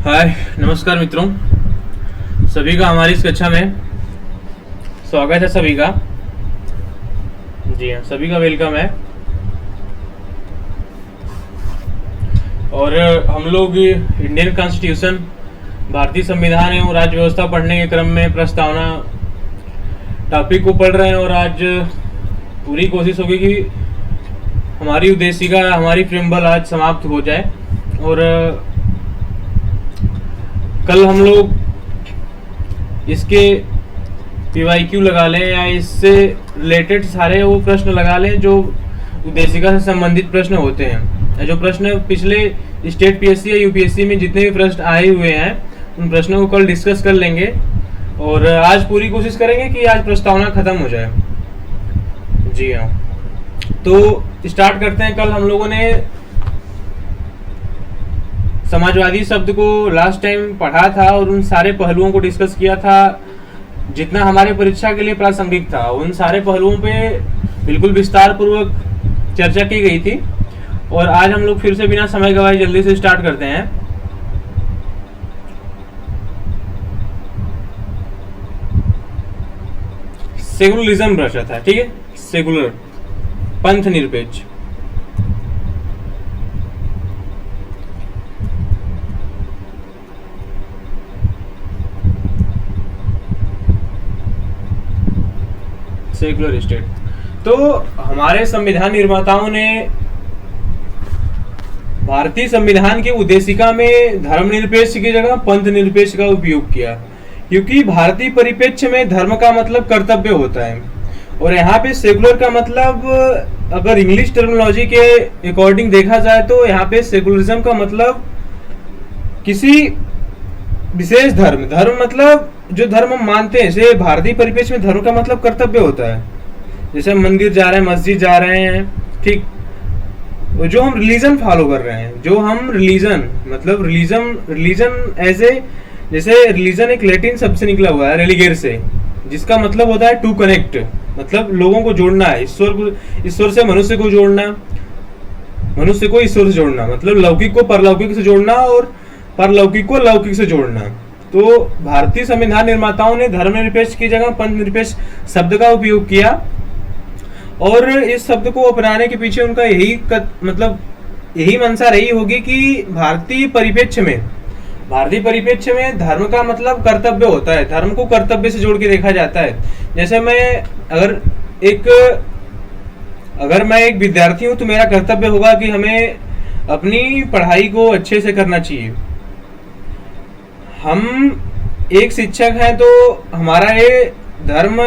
हाय नमस्कार मित्रों, सभी का हमारी इस कक्षा में स्वागत है। सभी का जी हाँ, सभी का वेलकम है। और हम लोग इंडियन कॉन्स्टिट्यूशन, भारतीय संविधान एवं राज्य व्यवस्था पढ़ने के क्रम में प्रस्तावना टॉपिक को पढ़ रहे हैं। और आज पूरी कोशिश होगी कि हमारी उद्देशिका, हमारी प्रियम्बल आज समाप्त हो जाए। और कल हम लोग इसके PYQ लगा लें या इससे रिलेटेड सारे वो प्रश्न लगा लें जो उद्देशिका से संबंधित प्रश्न होते हैं। जो प्रश्न पिछले स्टेट PSC या UPSC में जितने भी प्रश्न आए हुए हैं उन प्रश्नों को कल डिस्कस कर लेंगे। और आज पूरी कोशिश करेंगे कि आज प्रस्तावना खत्म हो जाए। जी हाँ, तो स्टार्ट करते हैं। कल हम लोगों ने समाजवादी शब्द को लास्ट टाइम पढ़ा था और उन सारे पहलुओं को डिस्कस किया था जितना हमारे परीक्षा के लिए प्रासंगिक था। उन सारे पहलुओं पे बिल्कुल विस्तार पूर्वक चर्चा की गई थी। और आज हम लोग फिर से बिना समय गवाए जल्दी से स्टार्ट करते हैं। सेकुलरिज्म प्रश्न था, ठीक है। सेकुलर, पंथ निरपेक्ष। Secular state. तो हमारे संविधान निर्माताओं ने भारतीय संविधान की उद्देशिका में धर्मनिरपेक्ष की जगह पंथ निरपेक्ष का उपयोग किया, क्योंकि भारतीय परिप्रेक्ष्य में धर्म का मतलब कर्तव्य होता है। और यहाँ पे सेकुलर का मतलब, अगर इंग्लिश टर्मिनोलॉजी के अकॉर्डिंग देखा जाए तो यहाँ पे सेकुलरिज्म का मतलब किसी विशेष धर्म, धर्म मतलब जो धर्म हम मानते हैं। जैसे भारतीय परिप्रेक्ष्य में धर्म का मतलब कर्तव्य होता है। जैसे हम मंदिर जा रहे हैं, मस्जिद जा रहे हैं, ठीक। जो हम रिलीजन फॉलो कर रहे हैं, जो हम रिलीजन मतलब रिलीजन एज ए, जैसे रिलीजन एक लैटिन शब्द से निकला हुआ है, रेलिगेर से, जिसका मतलब होता है टू कनेक्ट, मतलब लोगों को जोड़ना है। ईश्वर से मनुष्य को जोड़ना, मनुष्य को ईश्वर से जोड़ना, मतलब लौकिक को परलौकिक से जोड़ना और परलौकिक को लौकिक से जोड़ना। तो भारतीय संविधान निर्माताओं ने धर्मनिरपेक्ष की जगह पंथ निरपेक्ष शब्द का उपयोग किया। और इस शब्द को अपनाने के पीछे उनका यही मंशा रही होगी कि भारतीय परिप्रेक्ष्य में धर्म का मतलब कर्तव्य होता है। धर्म को कर्तव्य से जोड़ के देखा जाता है। जैसे अगर मैं एक विद्यार्थी हूं तो मेरा कर्तव्य होगा कि हमें अपनी पढ़ाई को अच्छे से करना चाहिए। हम एक शिक्षक हैं तो हमारा ये धर्म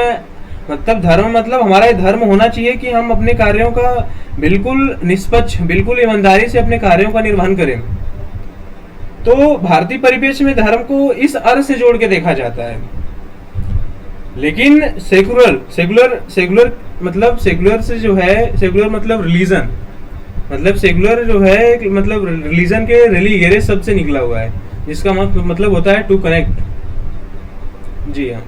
मतलब हमारा ये धर्म होना चाहिए कि हम अपने कार्यों का बिल्कुल निष्पक्ष, बिल्कुल ईमानदारी से अपने कार्यों का निर्वहन करें। तो भारतीय परिप्रेक्ष्य में धर्म को इस अर्थ से जोड़ के देखा जाता है। लेकिन सेकुलर मतलब रिलीजन, मतलब सेकुलर जो है मतलब रिलीजन के रेलिगेरे शब्द से निकला हुआ है, जिसका मतलब होता है टू कनेक्ट। जी हाँ,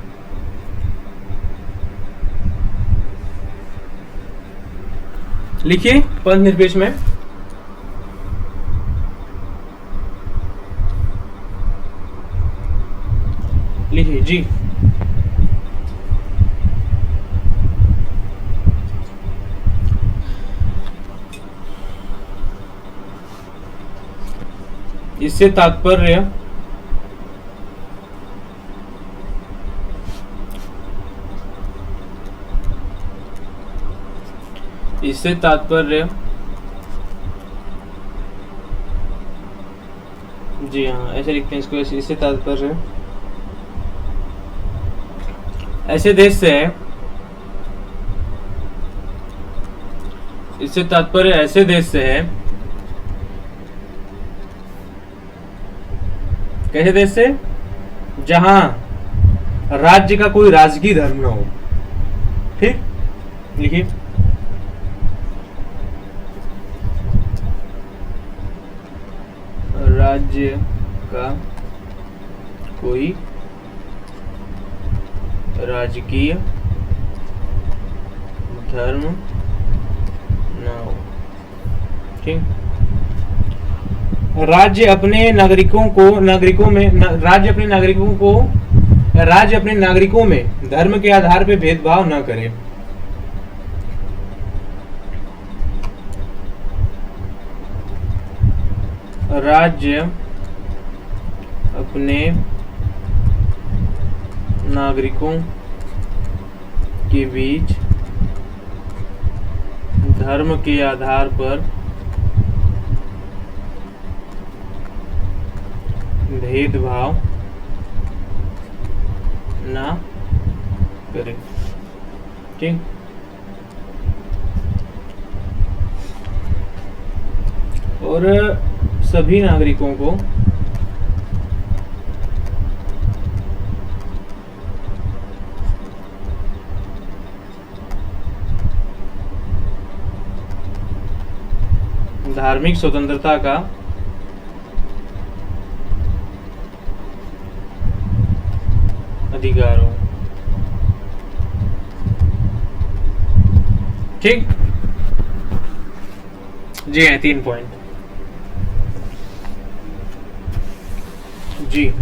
लिखिए पंथ निरपेक्ष में। लिखिए जी। इससे तात्पर्य जी हाँ, ऐसे लिखते हैं इसको। इससे तात्पर्य ऐसे देश से है, इससे तात्पर्य ऐसे देश से है। कैसे देश से? जहां राज्य का कोई राजकीय धर्म न हो। ठीक, लिखिए। राज्य का कोई राजकीय धर्म न हो। ठीक, राज्य अपने नागरिकों में धर्म के आधार पर भेदभाव न करे। राज्य अपने नागरिकों के बीच धर्म के आधार पर भेदभाव ना करे। ठीक, और सभी नागरिकों को धार्मिक स्वतंत्रता का अधिकार हो। ठीक जी है, 3 पॉइंट जी।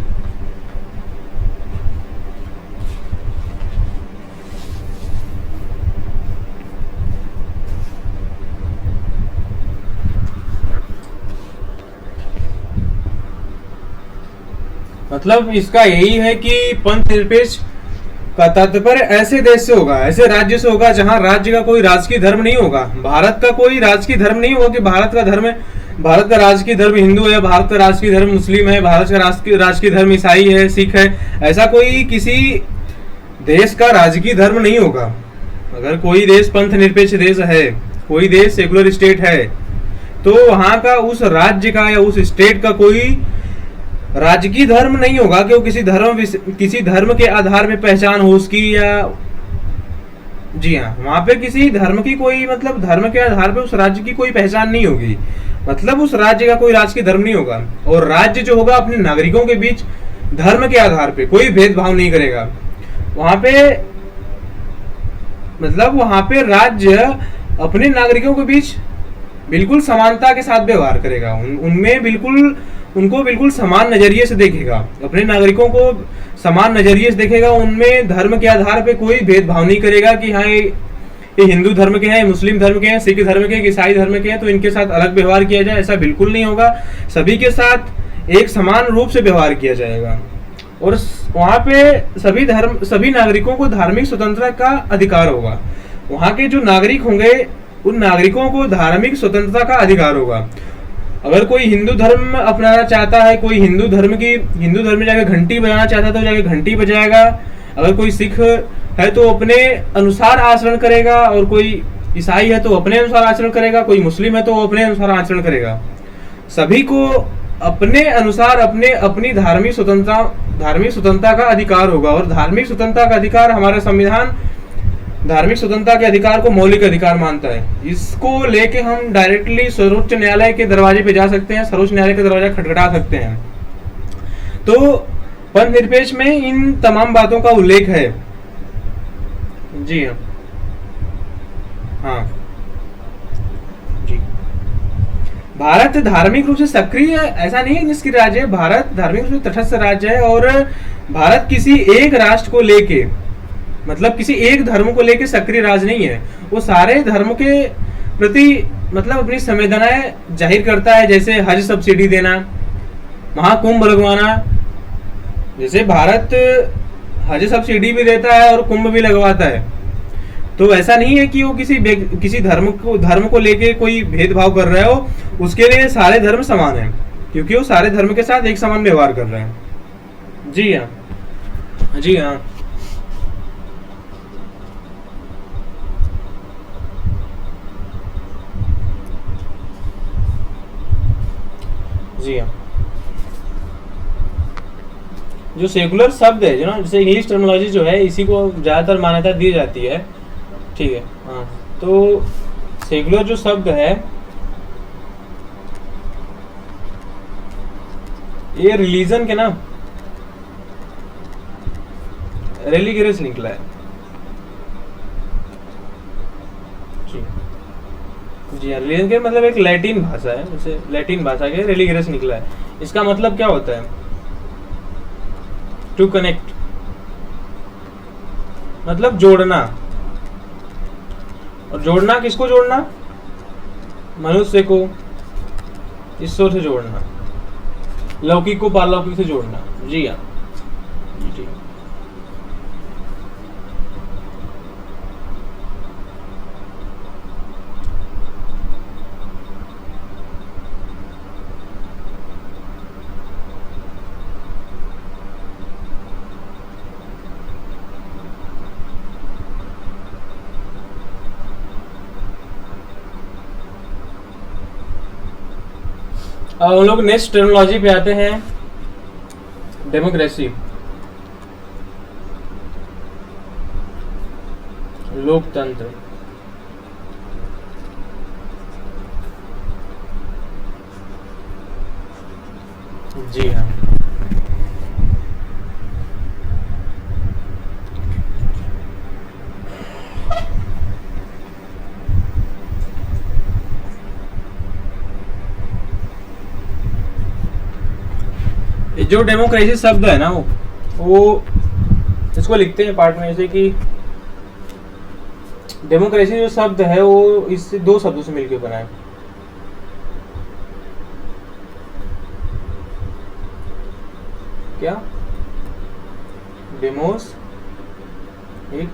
मतलब इसका यही है कि पंथ निरपेक्ष का तात्पर्य ऐसे देश से होगा, ऐसे राज्य से होगा जहां राज्य का कोई राजकीय धर्म नहीं होगा। भारत का कोई राजकीय धर्म नहीं होगा कि भारत का राजकीय धर्म हिंदू है, भारत का राजकीय धर्म मुस्लिम है, भारत का राजकीय धर्म ईसाई है, सिख है। ऐसा कोई किसी देश का राजकीय धर्म नहीं होगा। अगर कोई देश पंथ निरपेक्ष देश है, कोई देश सेकुलर स्टेट है, तो वहां का उस राज्य का या उस स्टेट का कोई राजकीय धर्म नहीं होगा कि वो किसी धर्म के आधार पे पहचान हो उसकी, या जी हाँ, वहां पे किसी धर्म की कोई मतलब धर्म के आधार पे उस राज्य की कोई पहचान नहीं होगी। मतलब उस राज्य का कोई राजकीय धर्म नहीं होगा। और राज्य जो होगा अपने नागरिकों के बीच धर्म के आधार पे कोई भेदभाव नहीं करेगा। वहां पे मतलब वहां पे राज्य अपने नागरिकों के बीच बिल्कुल समानता के साथ व्यवहार करेगा। उनको बिल्कुल समान नजरिए से देखेगा, अपने नागरिकों को समान नजरिए से देखेगा। उनमें धर्म के आधार पे कोई भेदभाव नहीं करेगा कि हाँ ये हिंदू धर्म के हैं, मुस्लिम धर्म के हैं, सिख धर्म के हैं, ईसाई धर्म के हैं, तो इनके साथ अलग व्यवहार किया जाए, ऐसा बिल्कुल नहीं होगा। सभी के साथ एक समान रूप से व्यवहार किया जाएगा। और वहाँ पे सभी नागरिकों को धार्मिक स्वतंत्रता का अधिकार होगा। वहाँ के जो नागरिक होंगे उन नागरिकों को धार्मिक स्वतंत्रता का अधिकार होगा। अगर कोई हिंदू धर्म अपनाना चाहता है, कोई हिंदू धर्म में जाकर घंटी बजाना चाहता है तो जाकर घंटी बजाएगा। अगर कोई सिख है तो अपने अनुसार आचरण करेगा, और कोई ईसाई है तो अपने अनुसार आचरण करेगा, कोई मुस्लिम है तो अपने अनुसार आचरण करेगा। सभी को अपने अनुसार अपनी धार्मिक स्वतंत्रता का अधिकार होगा। और धार्मिक स्वतंत्रता का अधिकार हमारा संविधान धार्मिक स्वतंत्रता के अधिकार को मौलिक अधिकार मानता है। इसको लेके हम डायरेक्टली सर्वोच्च न्यायालय के दरवाजे पे जा सकते हैं, सर्वोच्च न्यायालय का दरवाजा खटखटा सकते हैं। तो पंथ निरपेक्ष में इन तमाम बातों का उल्लेख है। जी हाँ जी। भारत धार्मिक रूप से सक्रिय ऐसा नहीं है जिसकी राज्य है, भारत धार्मिक रूप से तटस्थ राज्य है। और भारत किसी एक राष्ट्र को लेके मतलब किसी एक धर्म को लेके सक्रिय राज्य नहीं है। वो सारे धर्म के प्रति मतलब अपनी संवेदनाएं जाहिर करता है, जैसे हज सब्सिडी देना, महाकुंभ लगवाना। जैसे भारत हज सब्सिडी भी देता है और कुंभ भी लगवाता है। तो ऐसा नहीं है कि वो किसी धर्म को लेके कोई भेदभाव कर रहा हो। उसके लिए सारे धर्म समान है, क्योंकि वो सारे धर्म के साथ एक समान व्यवहार कर रहे हैं। जी हाँ जी हाँ जी हाँ। जो सेकुलर शब्द है, जो ना जैसे इंग्लिश टर्मिनोलॉजी जो है, इसी को ज्यादातर मान्यता दी जाती है। ठीक है, हाँ। तो सेकुलर जो शब्द है ये रिलीजन के ना रिलीगियस निकला है। जी हाँ, रिलीजन के मतलब एक लैटिन भाषा है, उसे लैटिन भाषा के रिलीगियस निकला है। इसका मतलब क्या होता है? टू कनेक्ट, मतलब जोड़ना। और जोड़ना किसको जोड़ना? मनुष्य को ईश्वर से जोड़ना, लौकिक को पारलौकिक से जोड़ना। जी हाँ, जी। अब हम लोग नेक्स्ट टर्मिनोलॉजी पे आते हैं, डेमोक्रेसी, लोकतंत्र। जी हाँ, जो डेमोक्रेसी शब्द है ना, वो इसको लिखते हैं पार्ट में ऐसे कि डेमोक्रेसी जो शब्द है वो इससे दो शब्दों से मिलकर बना है। क्या? डेमोस, एक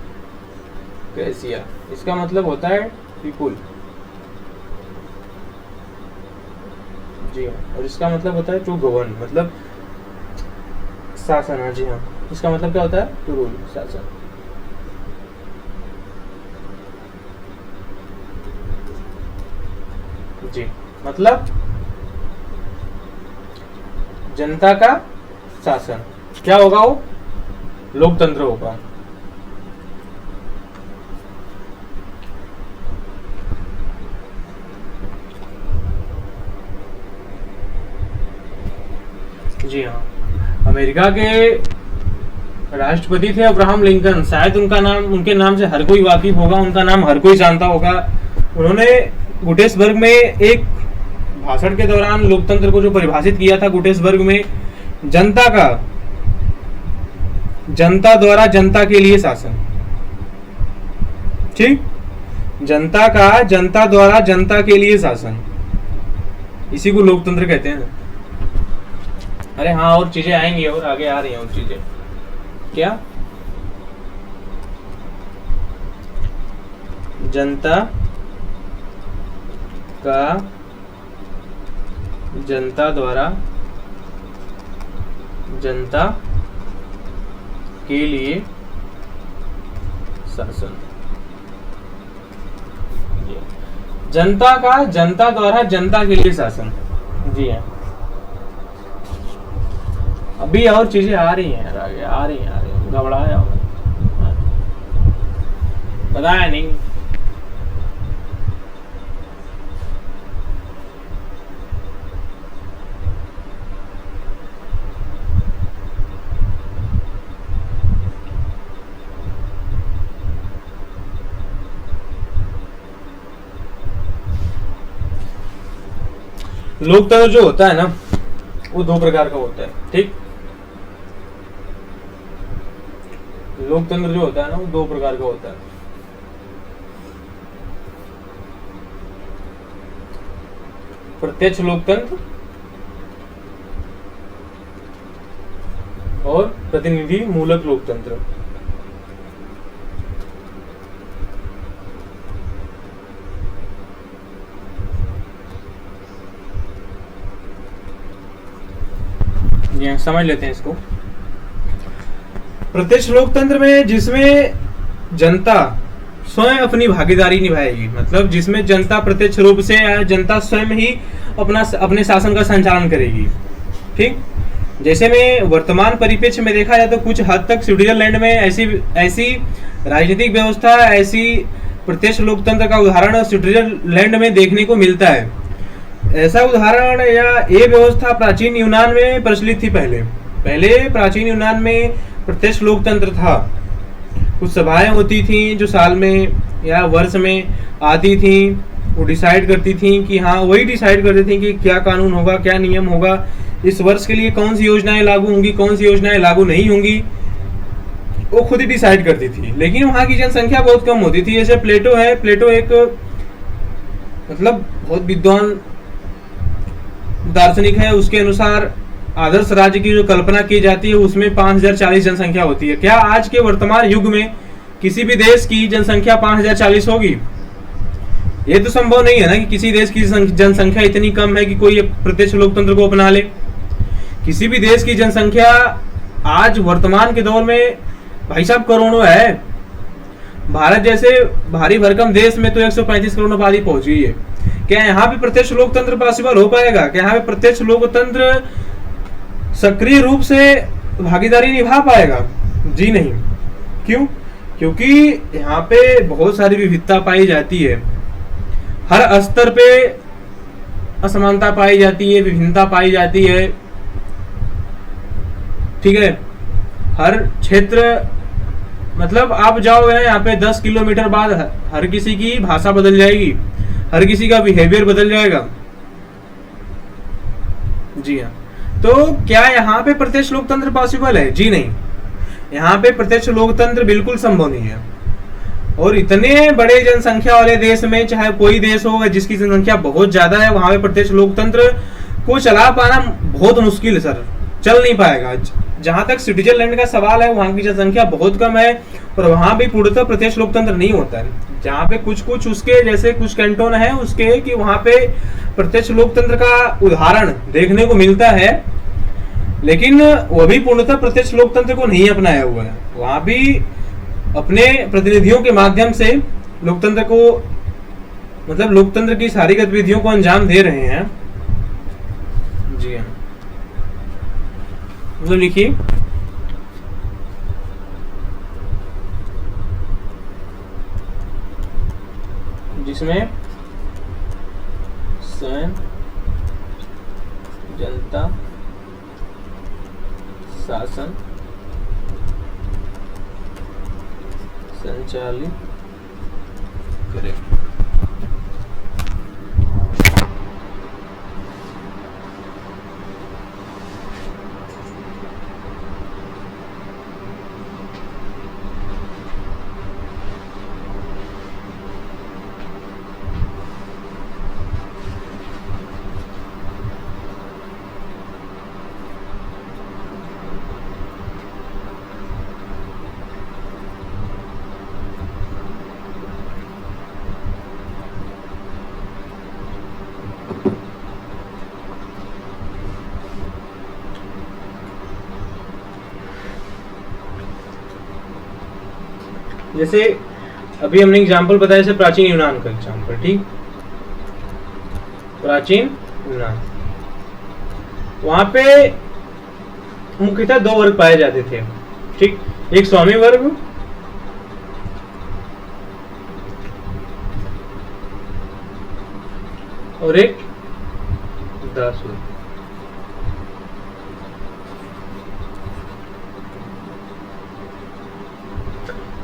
क्रेसिया, इसका मतलब होता है पीपुल। जी हाँ, और इसका मतलब होता है टू गवर्न, मतलब शासन। हाँ जी हाँ, इसका मतलब क्या होता है? टू रूल, शासन। जी, मतलब जनता का शासन। क्या होगा वो? लोकतंत्र होगा। जी हाँ, अमेरिका के राष्ट्रपति थे अब्राहम लिंकन। शायद उनका नाम, उनके नाम से हर कोई वाकिफ होगा, उनका नाम हर कोई जानता होगा। उन्होंने गुटेसबर्ग में एक भाषण के दौरान लोकतंत्र को जो परिभाषित किया था गुटेसबर्ग में, जनता का, जनता द्वारा जनता के लिए शासन। ठीक, जनता का जनता द्वारा जनता के लिए शासन, इसी को लोकतंत्र कहते हैं। अरे हाँ, और चीजें आएंगी, और आगे आ रही हैं और चीजें। क्या? जनता का जनता द्वारा जनता के लिए शासन। जनता का जनता द्वारा जनता के लिए शासन। जी हाँ, अभी और चीजें आ रही हैं, आगे आ रही हैं, घबराया होगा, बताया नहीं। लोकतंत्र जो होता है ना, वो दो प्रकार का होता है। ठीक, लोकतंत्र जो होता है ना, वो दो प्रकार का होता है। प्रत्यक्ष लोकतंत्र और प्रतिनिधि मूलक लोकतंत्र। ये समझ लेते हैं इसको। प्रत्यक्ष लोकतंत्र में जिसमें जनता स्वयं अपनी भागीदारी निभाएगी, मतलब जिसमें जनता प्रत्यक्ष रूप से या जनता स्वयं ही अपने शासन का संचालन करेगी। ठीक, जैसे में वर्तमान परिप्रेक्ष्य में देखा जाए तो कुछ हद तक स्विट्जरलैंड में ऐसी राजनीतिक व्यवस्था, ऐसी प्रत्यक्ष लोकतंत्र का उदाहरण स्विट्जरलैंड में देखने को मिलता है। ऐसा उदाहरण या ये व्यवस्था प्राचीन यूनान में प्रचलित थी। पहले प्राचीन यूनान में प्रत्यक्ष लोकतंत्र था। कुछ सभाएं होती थी जो साल में या वर्ष में आती थी, वो डिसाइड करती थी कि हाँ, वही डिसाइड करती थी कि क्या कानून होगा, क्या नियम होगा, इस वर्ष के लिए कौन सी योजनाएं लागू होंगी, कौन सी योजनाएं लागू नहीं होंगी, वो खुद ही डिसाइड करती थी। लेकिन वहां की जनसंख्या बहुत कम होती थी। जैसे प्लेटो है, प्लेटो एक मतलब बहुत विद्वान दार्शनिक है। उसके अनुसार आदर्श राज्य की जो कल्पना की जाती है उसमें 5040 जनसंख्या होती है। क्या आज के वर्तमान युग में किसी भी देश की जनसंख्या 5040 होगी? ये तो संभव नहीं है ना कि किसी देश की जनसंख्या इतनी कम है कि कोई प्रत्यक्ष लोकतंत्र को अपना ले। किसी भी देश की जनसंख्या आज वर्तमान के दौर में भाई साहब करोड़ों है। भारत जैसे भारी भरकम देश में तो 135 करोड़ आबादी पहुंच गई है। क्या यहाँ पे प्रत्यक्ष लोकतंत्र पॉसिबल हो पाएगा? क्या यहाँ पे प्रत्यक्ष लोकतंत्र सक्रिय रूप से भागीदारी निभा पाएगा? जी नहीं। क्यों? क्योंकि यहाँ पे बहुत सारी विविधता पाई जाती है, हर स्तर पे असमानता पाई जाती है, विभिन्नता पाई जाती है, ठीक है। हर क्षेत्र मतलब आप जाओगे यहाँ पे 10 किलोमीटर बाद हर किसी की भाषा बदल जाएगी, हर किसी का बिहेवियर बदल जाएगा। जी हाँ। तो क्या यहाँ पे प्रत्यक्ष लोकतंत्र पॉसिबल है? जी नहीं। यहाँ पे प्रत्यक्ष लोकतंत्र बिल्कुल संभव नहीं है। और इतने बड़े जनसंख्या वाले देश में, चाहे कोई देश होगा जिसकी जनसंख्या बहुत ज्यादा है, वहां पे प्रत्यक्ष लोकतंत्र को चला पाना बहुत मुश्किल है सर, चल नहीं पाएगा। जहां तक स्विट्जरलैंड का सवाल है, वहां की जनसंख्या बहुत कम है और वहां भी पूर्णतः प्रत्यक्ष लोकतंत्र नहीं होता है। जहाँ पे कुछ कुछ उसके जैसे कुछ कैंटोन है उसके कि वहां पे प्रत्यक्ष लोकतंत्र का उदाहरण देखने को मिलता है, लेकिन वह भी पूर्णतः प्रत्यक्ष लोकतंत्र को नहीं अपनाया हुआ है। वहां भी अपने प्रतिनिधियों के माध्यम से लोकतंत्र को मतलब लोकतंत्र की सारी गतिविधियों को अंजाम दे रहे हैं। जी हाँ। तो लिखिए, जिसमें स्वयं जनता शासन संचालित करे। जैसे अभी हमने एग्जाम्पल बताया, जैसे प्राचीन यूनान का एग्जाम्पल, ठीक। प्राचीन यूनान, वहां पे मुख्यतः दो वर्ग पाए जाते थे, ठीक। एक स्वामी वर्ग और एक दास वर्ग।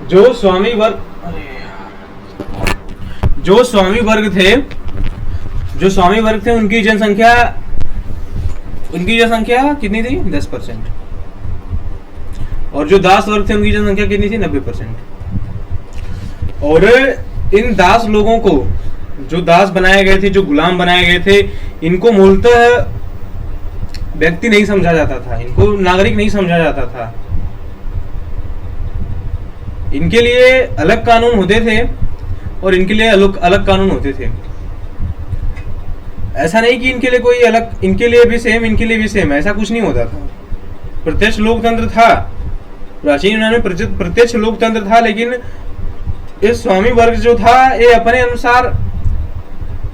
जो स्वामी वर्ग थे उनकी जनसंख्या कितनी थी? 10%। और जो दास वर्ग थे उनकी जनसंख्या कितनी थी? 90%। और इन दास लोगों को, जो दास बनाए गए थे, जो गुलाम बनाए गए थे, इनको मूलतः व्यक्ति नहीं समझा जाता था, इनको नागरिक नहीं समझा जाता था। इनके लिए अलग कानून होते थे और इनके लिए अलग कानून होते थे। ऐसा नहीं कि इनके लिए कोई अलग, इनके लिए भी सेम, इनके लिए भी सेम, ऐसा कुछ नहीं होता था। प्रत्यक्ष लोकतंत्र था, प्राचीन यूनान में प्रत्यक्ष लोकतंत्र था, लेकिन इस स्वामी वर्ग जो था ये अपने अनुसार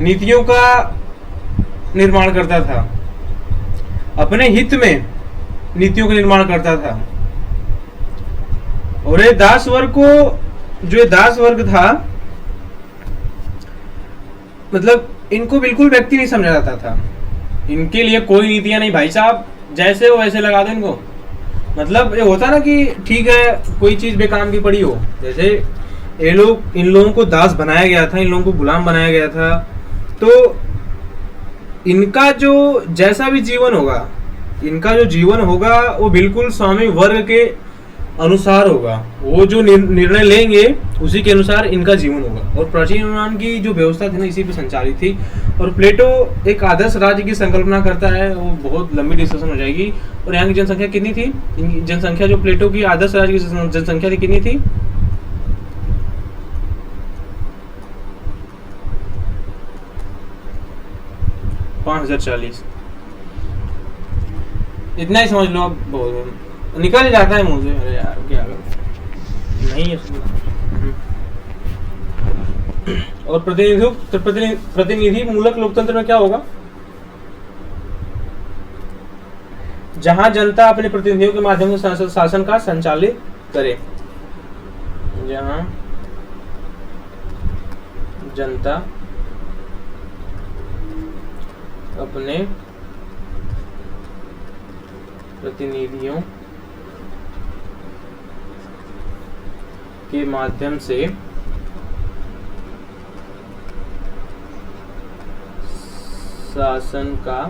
नीतियों का निर्माण करता था, अपने हित में नीतियों का निर्माण करता था। और ये दास वर्ग को, जो ये दास वर्ग था, मतलब इनको बिल्कुल व्यक्ति नहीं समझा जाता था। इनके लिए कोई नीतियां नहीं, भाई साहब जैसे हो वैसे लगा दो इनको। मतलब ये होता ना कि ठीक है कोई चीज बेकाम की पड़ी हो, जैसे ये लोग, इन लोगों को दास बनाया गया था, इन लोगों को गुलाम बनाया गया था। तो इनका जो जैसा भी जीवन होगा, इनका जो जीवन होगा वो बिल्कुल स्वामी वर्ग के अनुसार होगा। वो जो निर्णय लेंगे उसी के अनुसार इनका जीवन होगा। और प्राचीन यूनान की जो व्यवस्था थी ना, इसी पे संचालित थी। और प्लेटो एक आदर्श राज्य की संकल्पना करता है, वो बहुत लंबी डिस्कशन हो जाएगी। और यहाँ की जनसंख्या कितनी थी? जनसंख्या जो प्लेटो की आदर्श राज्य की जनसंख्या थी कितनी थी? 5040। इतना ही समझ लो। अब बहुत निकल जाता है मुझे, अरे यार क्या करूं, नहीं है और प्रतिनिधि मूलक लोकतंत्र में क्या होगा? जहां जनता अपने प्रतिनिधियों के माध्यम से शासन का संचालित करे। जहां जनता अपने प्रतिनिधियों के माध्यम से शासन का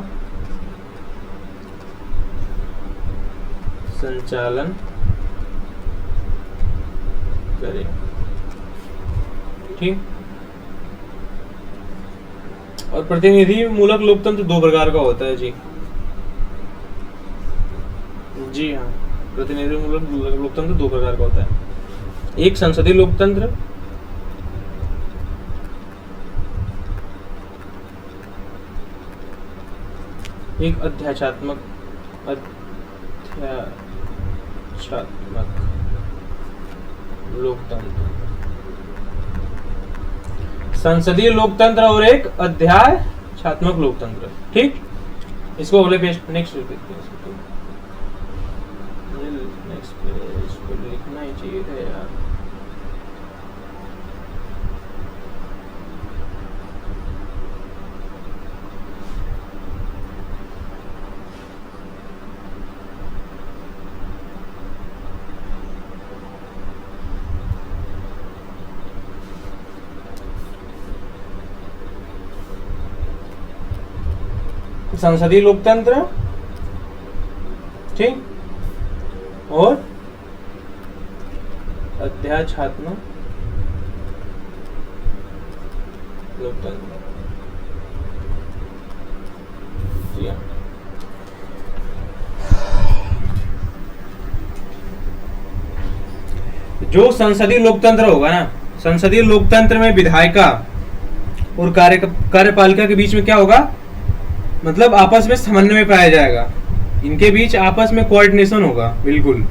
संचालन करे। ठीक। और प्रतिनिधि मूलक लोकतंत्र दो प्रकार का होता है जी। जी हाँ, प्रतिनिधि मूलक लोकतंत्र दो प्रकार का होता है। एक संसदीय लोकतंत्र, एक अध्यात्मक लोकतंत्र। संसदीय लोकतंत्र और एक अध्यात्मक लोकतंत्र। ठीक, इसको अगले पेज नेक्स्ट लिखना ही चाहिए था यार। संसदीय लोकतंत्र, ठीक, और अध्यात्मक लोकतंत्र। जी हाँ। जो संसदीय लोकतंत्र होगा ना, संसदीय लोकतंत्र में विधायिका और कार्यपालिका के बीच में क्या होगा? मतलब आपस में समन्वय पाया जाएगा, इनके बीच आपस में कोऑर्डिनेशन होगा। बिल्कुल,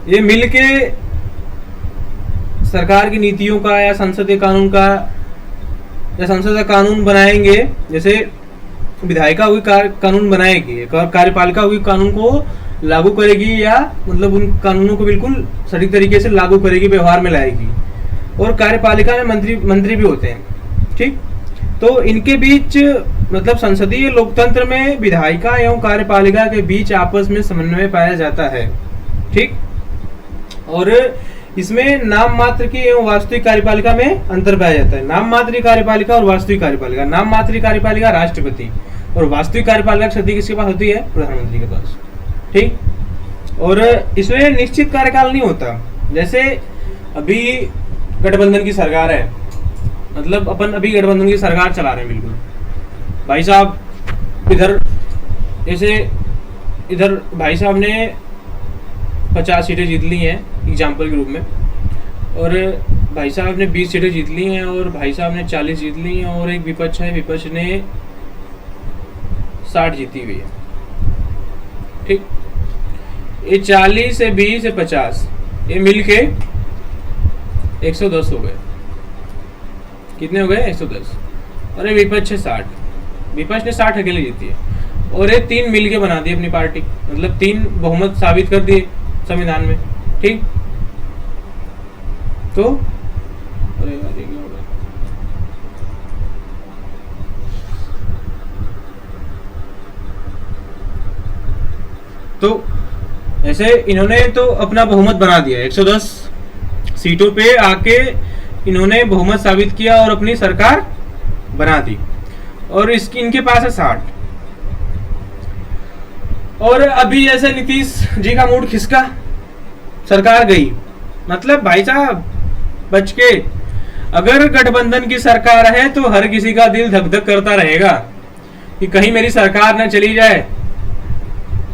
ये मिलके सरकार की नीतियों का या संसदीय कानून का या संसद का कानून बनाएंगे। जैसे विधायिका हुई कानून बनाएगी, कार्यपालिका हुई कानून को लागू करेगी, या मतलब उन कानूनों को बिल्कुल सटीक तरीके से लागू करेगी, व्यवहार में लाएगी। और कार्यपालिका में मंत्री भी होते हैं। ठीक, तो इनके बीच मतलब संसदीय लोकतंत्र में विधायिका एवं कार्यपालिका के बीच आपस में समन्वय पाया जाता है। ठीक, और इसमें नाम मात्र की एवं वास्तविक कार्यपालिका में अंतर पाया जाता है। नाम मात्र कार्यपालिका और वास्तविक कार्यपालिका। नाम मात्र कार्यपालिका राष्ट्रपति, और वास्तविक कार्यपालिका शक्ति किसके पास होती है? प्रधानमंत्री के पास। ठीक, और इसमें निश्चित कार्यकाल नहीं होता। जैसे अभी गठबंधन की सरकार है, मतलब अपन अभी गठबंधन की सरकार चला रहे हैं। बिल्कुल भाई साहब, इधर जैसे इधर भाई साहब ने 50 सीटें जीत ली हैं एग्जाम्पल के रूप में, और भाई साहब ने 20 सीटें जीत ली हैं, और भाई साहब ने 40 जीत ली हैं, और एक विपक्ष है, विपक्ष ने 60 जीती हुई है। ठीक, ये 40 से 20 से 50 ये मिलके 110 हो गए। कितने हो गए? 110। और ये विपक्ष है 60, विपक्ष ने 60 अकेले जीती है, और ये 3 मिलके बना दी अपनी पार्टी, मतलब 3 बहुमत साबित कर दिए संविधान में। ठीक, तो अरे यार ये क्या हो गया? तो ऐसे इन्होंने तो अपना बहुमत बना दिया, 110 सीटों पे आके इन्होंने बहुमत साबित किया और अपनी सरकार बना दी, और इसकी इनके पास है 60। और अभी जैसे नीतीश जी का मूड खिसका, सरकार गई, मतलब भाई साहब बच के। अगर गठबंधन की सरकार है तो हर किसी का दिल धक धक करता रहेगा कि कहीं मेरी सरकार न चली जाए,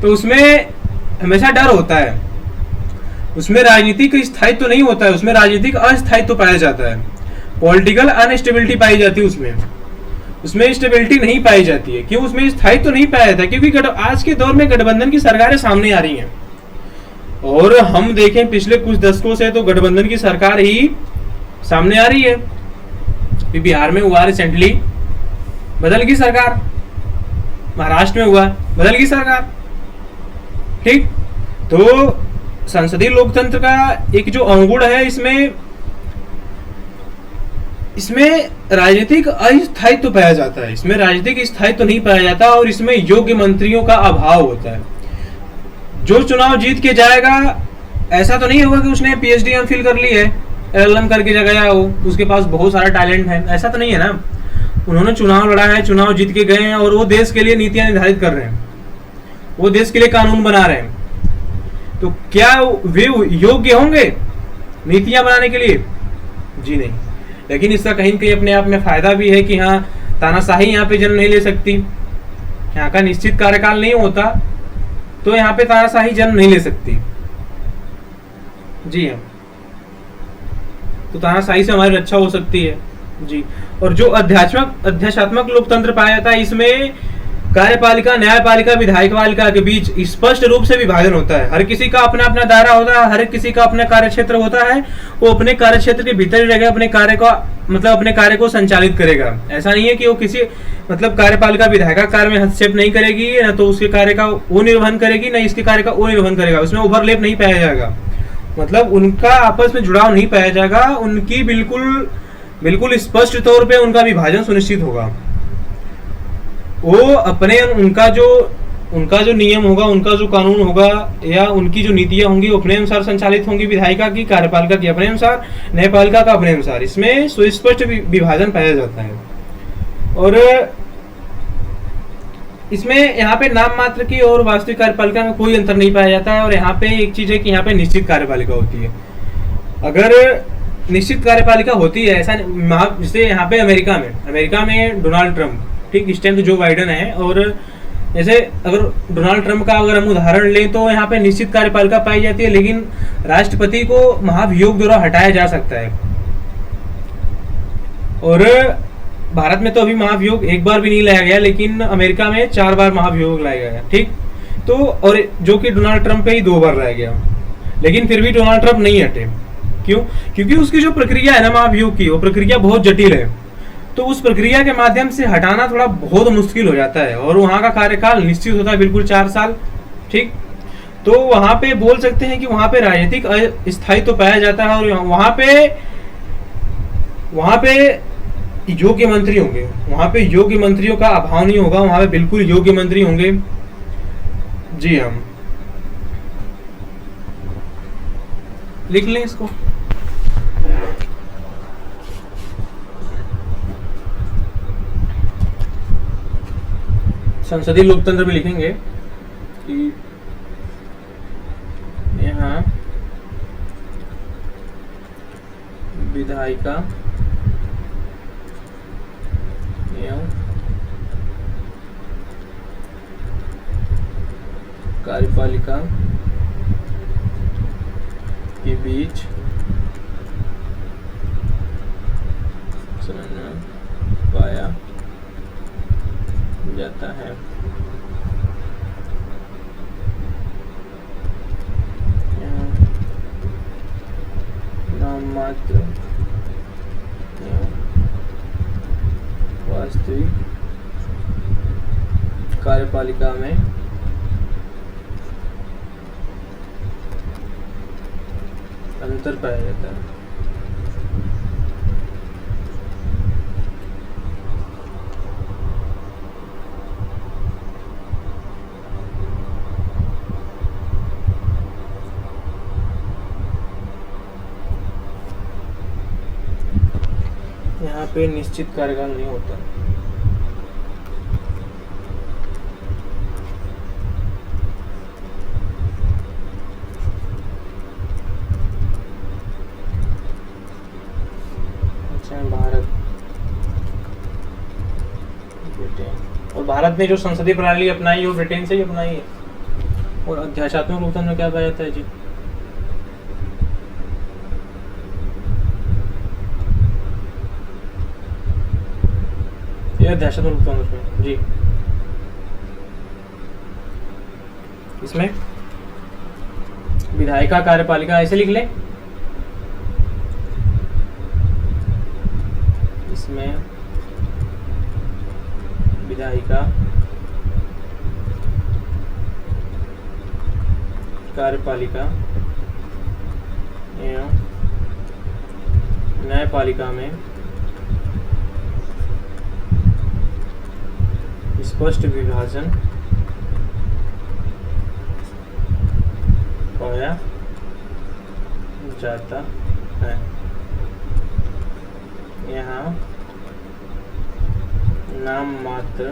तो उसमें हमेशा डर होता है, उसमें राजनीतिक स्थायित्व तो नहीं होता है, उसमें राजनीतिक अस्थायित्व तो पाया जाता है, पॉलिटिकल अनस्टेबिलिटी पाई जाती है, उसमें स्टेबिलिटी नहीं पाई जाती है। क्यों उसमें स्थायित्व तो नहीं पाया जाता? क्योंकि आज के दौर में गठबंधन की सरकारें सामने आ रही हैं, और हम देखें पिछले कुछ दशकों से तो गठबंधन की सरकार ही सामने आ रही है। बिहार में हुआ रिसेंटली, बदल गई सरकार, महाराष्ट्र में हुआ, बदल गई सरकार, ठीक। तो संसदीय लोकतंत्र का एक जो अवगुण है, इसमें राजनीतिक अस्थायित्व पाया जाता है, इसमें राजनीतिक स्थायित्व नहीं पाया जाता, और इसमें योग्य मंत्रियों का अभाव होता है। जो चुनाव जीत के जाएगा, ऐसा तो नहीं होगा कि उसने पीएचडी एमफिल कर ली है, एलएलएम करके जगह हो, उसके पास बहुत सारा टैलेंट है, ऐसा तो नहीं है ना। उन्होंने चुनाव लड़ा है, चुनाव जीत के गए हैं, और वो देश के लिए नीतियां निर्धारित कर रहे हैं, वो देश के लिए कानून बना रहे हैं। तो क्या वे योग्य होंगे नीतियां बनाने के लिए? जी नहीं। लेकिन इसका कहीं न कहीं अपने आप में फायदा भी है कि हाँ, तानाशाही यहाँ पे जन्म नहीं ले सकती, यहाँ का निश्चित कार्यकाल नहीं होता, तो यहाँ पे तानाशाही जन्म नहीं ले सकती। जी हाँ, तो तानाशाही से हमारी रक्षा हो सकती है जी। और जो अध्यात्मक लोकतंत्र पाया जाता है, इसमें कार्यपालिका, न्यायपालिका, विधायक पालिका के बीच स्पष्ट रूप से विभाजन होता है। हर किसी का अपना अपना दायरा होता है, हर किसी का अपना कार्य क्षेत्र होता है, वो अपने कार्य क्षेत्र के भीतर ही रहेगा, अपने कार्य को संचालित करेगा। ऐसा नहीं है कि वो किसी कार्यपालिका विधायक कार्य में हस्तक्षेप नहीं करेगी, ना तो उसके कार्य का वो निर्वहन करेगी, ना इसके कार्य का वो निर्वहन करेगा, उसमें ओवरलैप नहीं पाया जाएगा, उनका आपस में जुड़ाव नहीं पाया जाएगा, उनकी बिल्कुल स्पष्ट तौर पे उनका विभाजन सुनिश्चित होगा। वो अपने उनका जो नियम होगा, उनका जो कानून होगा, या उनकी जो नीतियां होंगी, वो अपने अनुसार संचालित होंगी, विधायिका की, कार्यपालिका की अपने अनुसार, न्यायपालिका का अपने अनुसार। इसमें सुस्पष्ट विभाजन पाया जाता है। और इसमें यहाँ पे नाम मात्र की और वास्तविक कार्यपालिका में कोई अंतर नहीं पाया जाता है। और यहाँ पे एक चीज है कि यहाँ पे निश्चित कार्यपालिका होती है। अगर निश्चित कार्यपालिका होती है, ऐसा जैसे यहाँ पे अमेरिका में डोनाल्ड ट्रंप, ठीक, इस टाइम तो जो बाइडेन है, और जैसे अगर डोनाल्ड ट्रंप का अगर हम उदाहरण लें तो यहाँ पे निश्चित कार्यपालिका पाई जाती है, लेकिन राष्ट्रपति को महाभियोग द्वारा हटाया जा सकता है। और भारत में तो अभी महाभियोग एक बार भी नहीं लाया गया, लेकिन अमेरिका में 4 बार महाभियोग लाया गया, ठीक। तो और जो कि डोनाल्ड ट्रंप पे ही 2 बार लाया गया, लेकिन फिर भी डोनाल्ड ट्रंप नहीं हटे। क्यों? क्योंकि उसकी जो प्रक्रिया है ना महाभियोग की, वो प्रक्रिया बहुत जटिल है, तो उस प्रक्रिया के माध्यम से हटाना थोड़ा बहुत मुश्किल हो जाता है। और वहां का कार्यकाल निश्चित होता है, बिल्कुल 4 साल, ठीक। तो वहां पे बोल सकते हैं कि वहां पे राजनीतिक स्थायित्व तो पाया जाता है, और वहां पे योग्य मंत्री होंगे, वहां पे योग्य मंत्रियों का अभाव नहीं होगा, वहां पे बिल्कुल योग्य मंत्री होंगे। जी हम लिख लें इसको। संसदीय लोकतंत्र में लिखेंगे कि यहाँ विधायिका एवं कार्यपालिका के बीच समन्वय पाया जाता है। नाममात्र वास्तविक कार्यपालिका में अंतर पाया जाता है। यहाँ पे निश्चित कार्यकाल नहीं होता। अच्छा, भारत, ब्रिटेन। और भारत ने जो संसदीय प्रणाली अपनाई है वो ब्रिटेन से ही अपनाई है। और अध्यात्मक लोकतंत्र में क्या पाया जाता है जी? ये अध्यात्मक लोकतंत्र में जी, इसमें विधायिका कार्यपालिका ऐसे लिख ले, इसमें विधायिका कार्यपालिका एवं न्यायपालिका में स्पष्ट विभाजन पाया जाता है। यहाँ नाम मात्र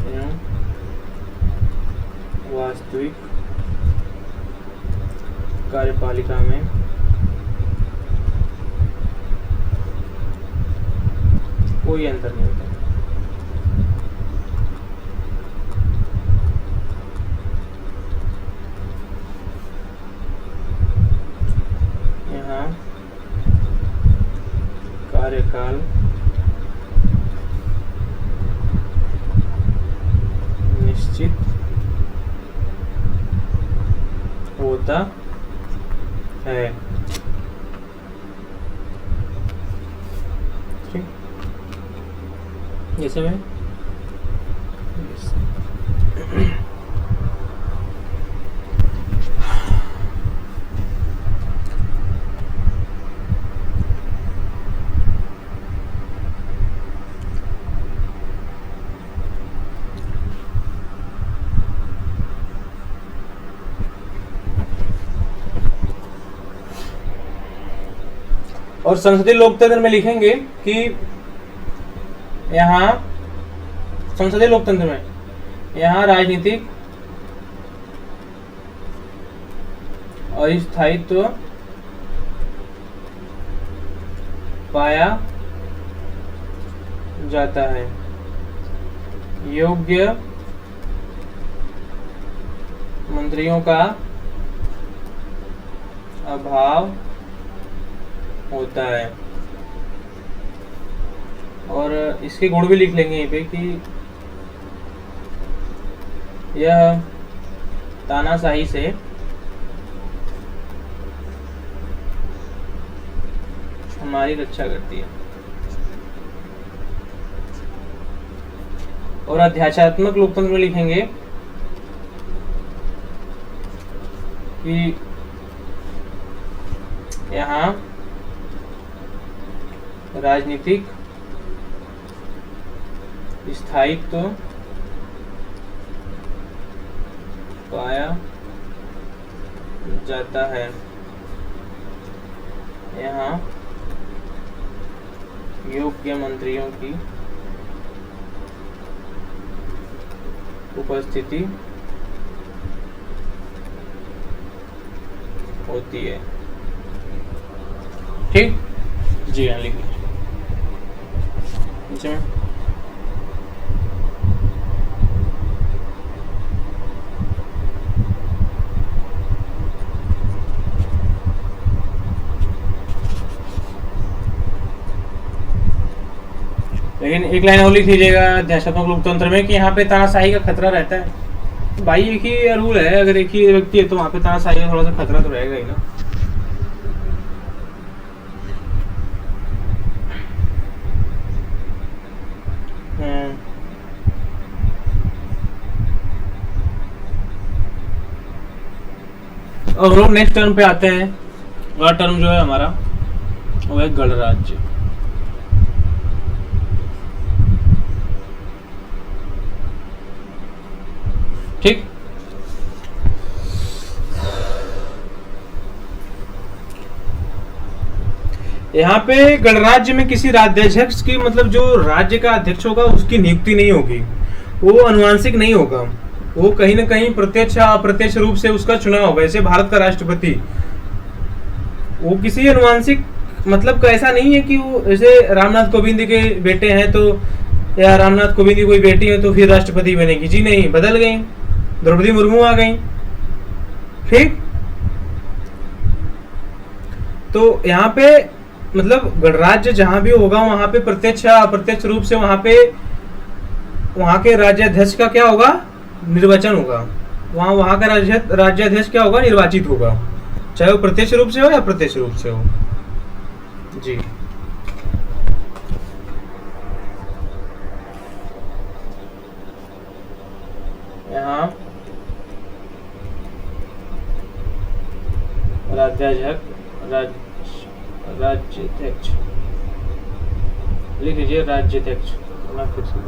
एवं वास्तविक कार्यपालिका में कोई अंतर नहीं होता। यहाँ कार्यकाल निश्चित होता है। ठीक, जैसे में और संसदीय लोकतंत्र में लिखेंगे कि यहाँ संसदीय लोकतंत्र में यहाँ राजनीतिक अस्थायित्व पाया जाता है। योग्य मंत्रियों का अभाव होता है। और इसके गुण भी लिख लेंगे यहीं पे कि यह तानाशाही से हमारी रक्षा करती है। और अध्यात्मात्मक लोकतंत्र में लिखेंगे कि यहाँ राजनीतिक स्थायित्व पाया जाता है। यहाँ योग्य मंत्रियों की उपस्थिति होती है। ठीक जी हाँ, लिख लीजिए। लेकिन एक लाइन और लिख लीजिएगा अध्यात्मक लोकतंत्र में कि यहाँ पे तानाशाही का खतरा रहता है। भाई एक ही रूल है, अगर एक ही व्यक्ति है तो वहाँ पे तानाशाही का थोड़ा सा खतरा तो रहेगा ही ना। और हम लोग नेक्स्ट टर्म पे आते हैं। अगला टर्म जो है हमारा वो है गणराज्य। ठीक, यहाँ पे गणराज्य में किसी राज्याध्यक्ष की मतलब जो राज्य का अध्यक्ष होगा उसकी नियुक्ति नहीं होगी, वो अनुवांशिक नहीं होगा, वो कहीं ना कहीं प्रत्यक्ष या अप्रत्यक्ष रूप से उसका चुनाव होगा। जैसे भारत का राष्ट्रपति, वो किसी अनुवांशिक मतलब ऐसा नहीं है कि वो जैसे रामनाथ कोविंद के बेटे हैं तो, या रामनाथ कोविंद की कोई बेटी है तो फिर राष्ट्रपति बनेगी, जी नहीं, बदल गई, द्रौपदी मुर्मू आ गई। ठीक, तो यहाँ पे मतलब गणराज्य जहां भी होगा वहां पे प्रत्यक्ष या अप्रत्यक्ष रूप से वहां के राज्याध्यक्ष का क्या होगा, निर्वाचन होगा। वहां का राज्याध्यक्ष क्या होगा, निर्वाचित होगा, चाहे वो प्रत्यक्ष रूप से हो या अप्रत्यक्ष रूप से हो। जी, यहाँ राज्याध्यक्ष लिख लीजिए, राज्याध्यक्ष। मैं फिर से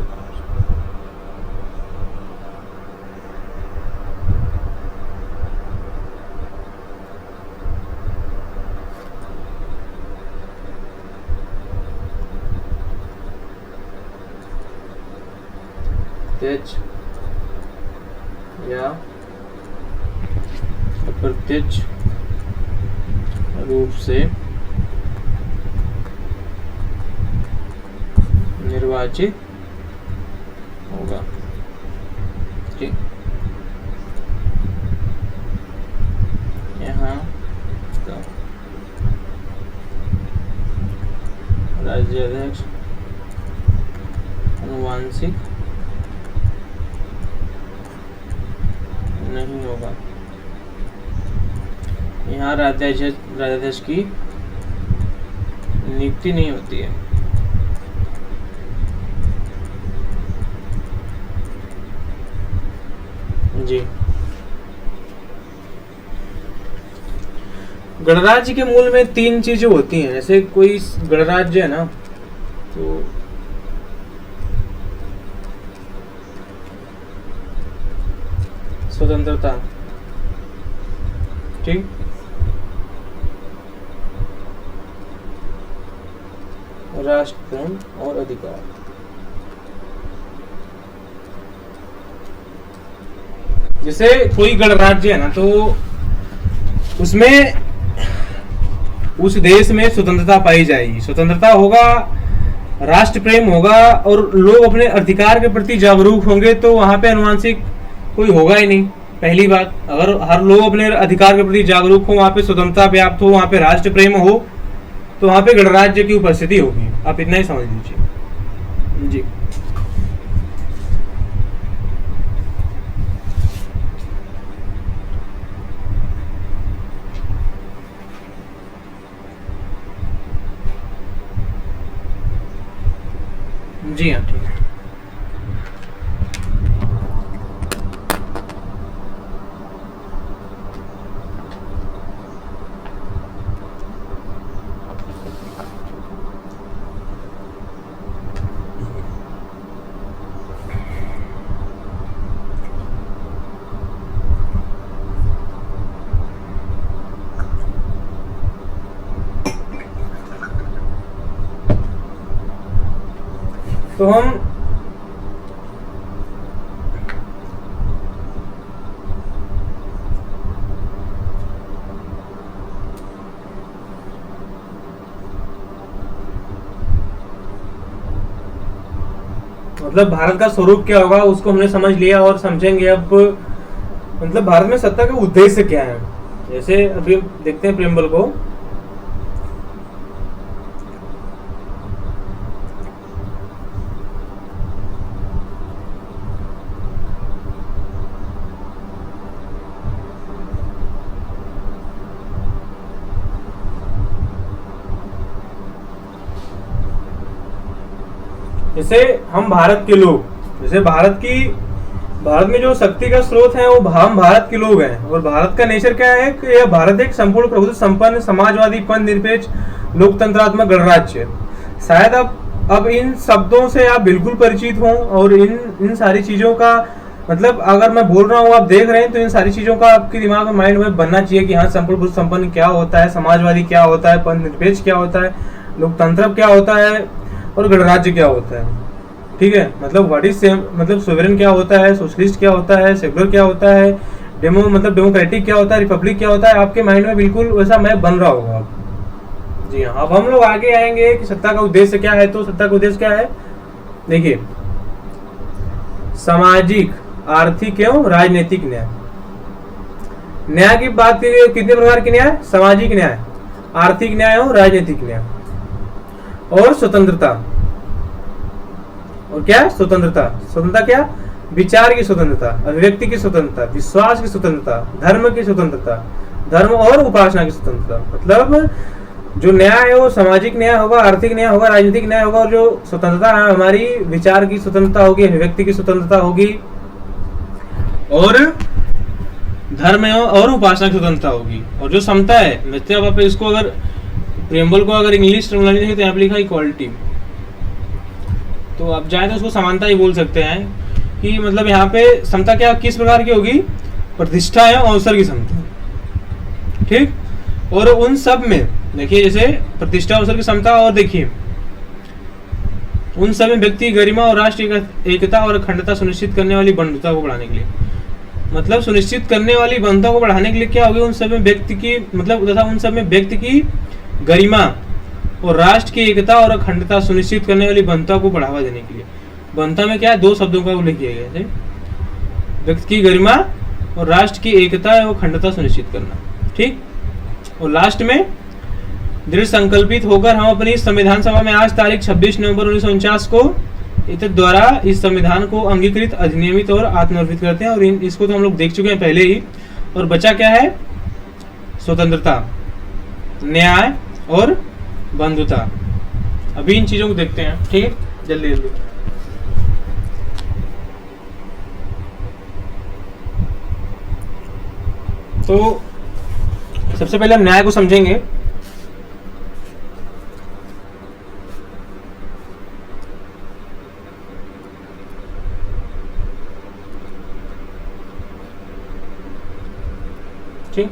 प्रत्यक्ष या अप्रत्यक्ष रूप से निर्वाचित होगा। ठीक, यहाँ राज्याध्यक्ष अनुवांशिक नहीं होगा। यहाँ राज्याध्यक्ष की नियुक्ति नहीं होती है। जी, गणराज्य के मूल में 3 चीजें होती हैं। जैसे कोई गणराज्य है ना, तो स्वतंत्रता, ठीक, राष्ट्र प्रेम और अधिकार। जैसे कोई गणराज्य है ना, तो उसमें उस देश में स्वतंत्रता पाई जाएगी, स्वतंत्रता होगा, राष्ट्र प्रेम होगा और लोग अपने अधिकार के प्रति जागरूक होंगे। तो वहां पे अनुवांशिक कोई होगा ही नहीं। पहली बात, अगर हर लोग अपने अधिकार के प्रति जागरूक हो, वहां पे स्वतंत्रता व्याप्त हो, वहां पे राष्ट्र प्रेम हो, तो वहां पे गणराज्य की उपस्थिति होगी। आप इतना ही समझ लीजिए। जी, जी हाँ, ठीक है। तो हम मतलब भारत का स्वरूप क्या होगा उसको हमने समझ लिया और समझेंगे अब मतलब भारत में सत्ता का उद्देश्य क्या है। जैसे अभी देखते हैं प्रेम्बल को। जैसे हम भारत के लोग, जैसे भारत में जो शक्ति का स्रोत है वो हम भारत के लोग हैं। और भारत का नेचर क्या है कि यह भारत एक संपूर्ण प्रभुत्व संपन्न समाजवादी पंथ निरपेक्ष लोकतंत्रात्मक गणराज्य। शायद अब इन शब्दों से आप बिल्कुल परिचित हों और इन सारी चीजों का मतलब अगर मैं बोल रहा हूँ आप देख रहे हैं तो इन सारी चीजों का आपके दिमाग में माइंड में बनना चाहिए कि हाँ संपूर्ण पुरुष संपन्न क्या होता है, समाजवादी क्या होता है, पंथ निरपेक्ष क्या होता है, लोकतंत्र क्या होता है और गणराज्य क्या होता है। ठीक है, मतलब व्हाट इज मतलब सोवरेन क्या होता है, सोशलिस्ट क्या होता है, सेकुलर क्या होता है, मतलब डेमोक्रेटिक क्या होता है, रिपब्लिक क्या होता है, आपके माइंड में बिल्कुल वैसा मैप बन रहा होगा। जी हाँ, अब हम लोग आगे आएंगे कि सत्ता का उद्देश्य क्या है। तो सत्ता का उद्देश्य क्या है, देखिए, सामाजिक, आर्थिक एवं राजनीतिक न्याय। न्याय की बात करिए, कितने प्रकार के न्याय, सामाजिक न्याय, आर्थिक न्याय और राजनीतिक न्याय, और स्वतंत्रता। और क्या, स्वतंत्रता। स्वतंत्रता क्या, विचार की स्वतंत्रता, अभिव्यक्ति की स्वतंत्रता, विश्वास की स्वतंत्रता, धर्म की स्वतंत्रता, धर्म और उपासना की स्वतंत्रता। मतलब जो न्याय है वो सामाजिक न्याय होगा, आर्थिक न्याय होगा, राजनीतिक न्याय होगा, और जो स्वतंत्रता है हमारी विचार की स्वतंत्रता होगी, अभिव्यक्ति की स्वतंत्रता होगी, और धर्म और उपासना की स्वतंत्रता होगी। और जो समता है, मतलब आप इसको अगर प्रेम्बल को अगर इंग्लिश टर्मिनोलॉजी है तो यहाँ पे लिखा इक्वालिटी, तो आप चाहे तो उसको समानता ही बोल सकते हैं कि मतलब यहाँ पे समता क्या किस प्रकार की होगी, प्रतिष्ठा एवं अवसर की समता। ठीक, और उन सब में देखिए जैसे प्रतिष्ठा अवसर की समता, और देखिए उन सब में व्यक्ति गरिमा और राष्ट्रीय एकता और अखंडता सुनिश्चित करने वाली बंधुता को बढ़ाने के लिए, मतलब सुनिश्चित करने वाली बंधुता को बढ़ाने के लिए क्या होगी, उन सब में व्यक्ति की मतलब तथा उन सब में व्यक्ति की गरिमा और राष्ट्र की एकता और अखंडता सुनिश्चित करने वाली बंधुता को बढ़ावा देने के लिए। बंधुता में क्या है, दो शब्दों का उल्लेख किया गया है, व्यक्ति की गरिमा और राष्ट्र की एकता और अखंडता सुनिश्चित करना। ठीक, और लास्ट में दृढ़ संकल्पित होकर हम अपनी संविधान सभा में आज तारीख 26 नवंबर 1949 को द्वारा इस संविधान को अंगीकृत, अधिनियमित और आत्मनिर्भर करते हैं। और इसको तो हम लोग देख चुके हैं पहले ही। और बचा क्या है, स्वतंत्रता, न्याय और बंधुता। अभी इन चीजों को देखते हैं। ठीक है, जल्दी जल्दी। तो सबसे पहले हम न्याय को समझेंगे। ठीक,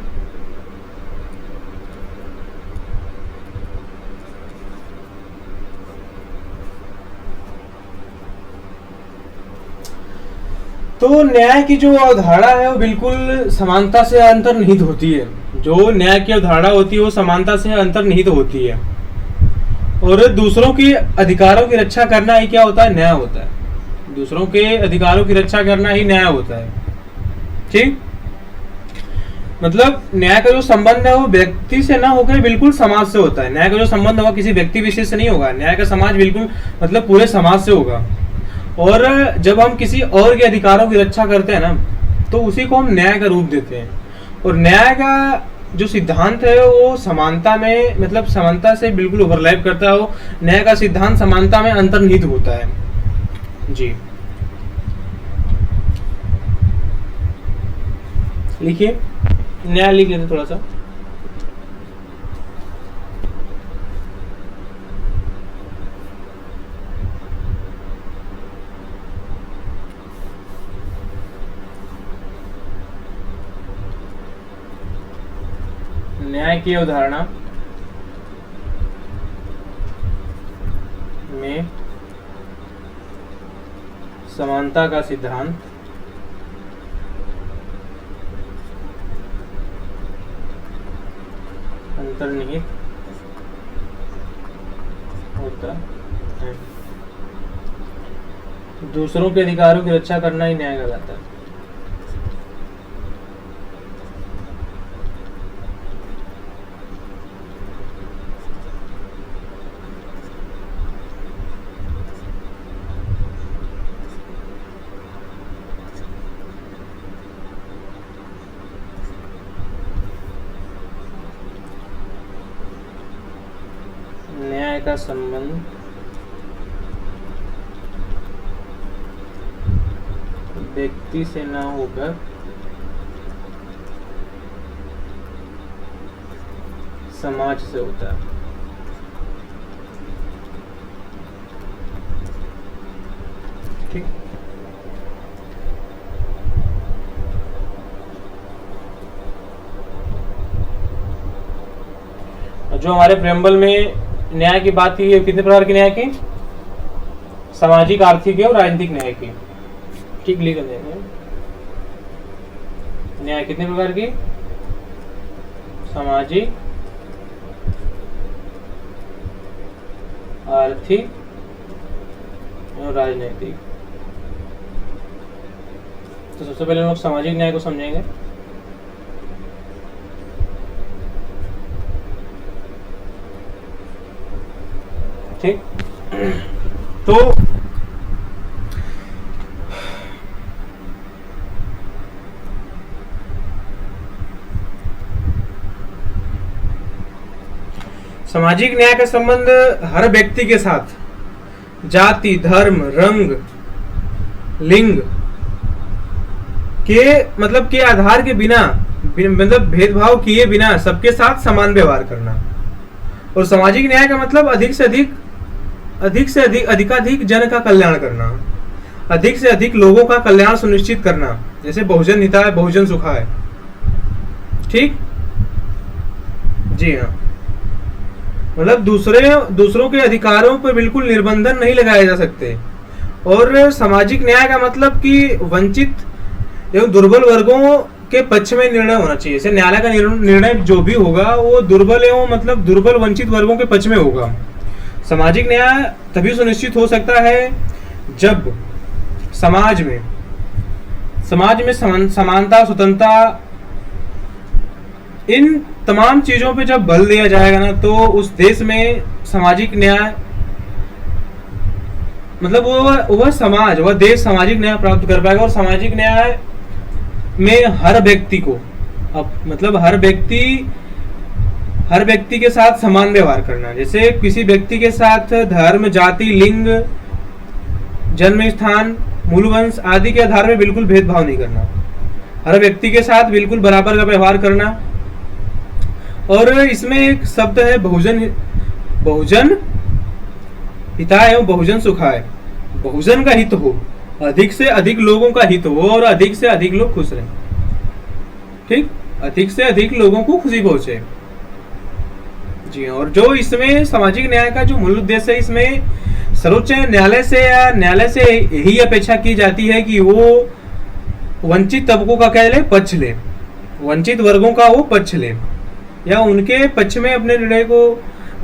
तो न्याय की जो अवधारणा है वो बिल्कुल समानता से अंतर्निहित होती है। जो न्याय की अवधारणा होती है वो समानता से अंतर्निहित होती है, और दूसरों के अधिकारों की रक्षा करना ही क्या होता है, न्याय होता है। दूसरों के अधिकारों की रक्षा करना ही न्याय होता है। ठीक, मतलब न्याय का जो संबंध है वो व्यक्ति से ना होकर बिल्कुल समाज से होता है। न्याय का जो संबंध होगा किसी व्यक्ति विशेष से नहीं होगा, न्याय का समाज बिल्कुल मतलब पूरे समाज से होगा। और जब हम किसी और के अधिकारों की रक्षा करते हैं ना, तो उसी को हम न्याय का रूप देते हैं। और न्याय का जो सिद्धांत है वो समानता में, मतलब समानता से बिल्कुल ओवरलैप करता है। वो न्याय का सिद्धांत समानता में अंतर्निहित होता है। जी, लिखिए, न्याय लिख लेते थोड़ा सा। न्याय की अवधारणा में समानता का सिद्धांत अंतर्निहित होता है। दूसरों के अधिकारों की रक्षा करना ही न्याय कहलाता है। न्याय का संबंध व्यक्ति से ना होकर समाज से होता है। ठीक, जो हमारे प्रेम्बल में न्याय की बात की है, कितने प्रकार के न्याय की? सामाजिक, आर्थिक और राजनीतिक न्याय की। ठीक लिख देंगे। न्याय कितने प्रकार की? सामाजिक, आर्थिक और राजनीतिक। तो सबसे पहले हम लोग सामाजिक न्याय को समझेंगे। ठीक, तो सामाजिक न्याय का संबंध हर व्यक्ति के साथ जाति, धर्म, रंग, लिंग के मतलब के आधार के बिना, मतलब भेदभाव किए बिना सबके साथ समान व्यवहार करना। और सामाजिक न्याय का मतलब अधिकाधिक जन का कल्याण करना, अधिक से अधिक लोगों का कल्याण सुनिश्चित करना, जैसे बहुजन हिताय बहुजन सुखाय। ठीक, जी हाँ, मतलब दूसरों के अधिकारों पर बिल्कुल निर्बंधन नहीं लगाए जा सकते। और सामाजिक न्याय का मतलब कि वंचित एवं दुर्बल वर्गों के पक्ष में निर्णय होना चाहिए। जैसे न्यायालय का निर्णय जो भी होगा वो दुर्बल एवं मतलब दुर्बल वंचित वर्गों के पक्ष में होगा। सामाजिक न्याय तभी सुनिश्चित हो सकता है जब समाज में समानता, स्वतंत्रता, इन तमाम चीजों पे जब बल दिया जाएगा ना, तो उस देश में सामाजिक न्याय मतलब वह देश सामाजिक न्याय प्राप्त कर पाएगा। और सामाजिक न्याय में हर व्यक्ति को मतलब हर व्यक्ति के साथ समान व्यवहार करना। जैसे किसी व्यक्ति के साथ धर्म, जाति, लिंग, जन्म स्थान, मूल वंश आदि के आधार में बिल्कुल भेदभाव नहीं करना। हर व्यक्ति के साथ बिल्कुल बराबर का व्यवहार करना। और इसमें एक शब्द है बहुजन हिताय एवं बहुजन सुखाय। बहुजन का हित हो, अधिक से अधिक लोगों का हित हो और अधिक से अधिक लोग खुश रहें। ठीक, अधिक से अधिक लोगों को खुशी पहुंचे। जी, और जो इसमें सामाजिक न्याय का जो मूल उद्देश्य है, इसमें सर्वोच्च न्यायालय से यही अपेक्षा की जाती है कि वो वंचित तबकों का क्या ले, पक्ष ले, वंचित वर्गों का वो पक्ष ले, या उनके पक्ष में अपने निर्णय को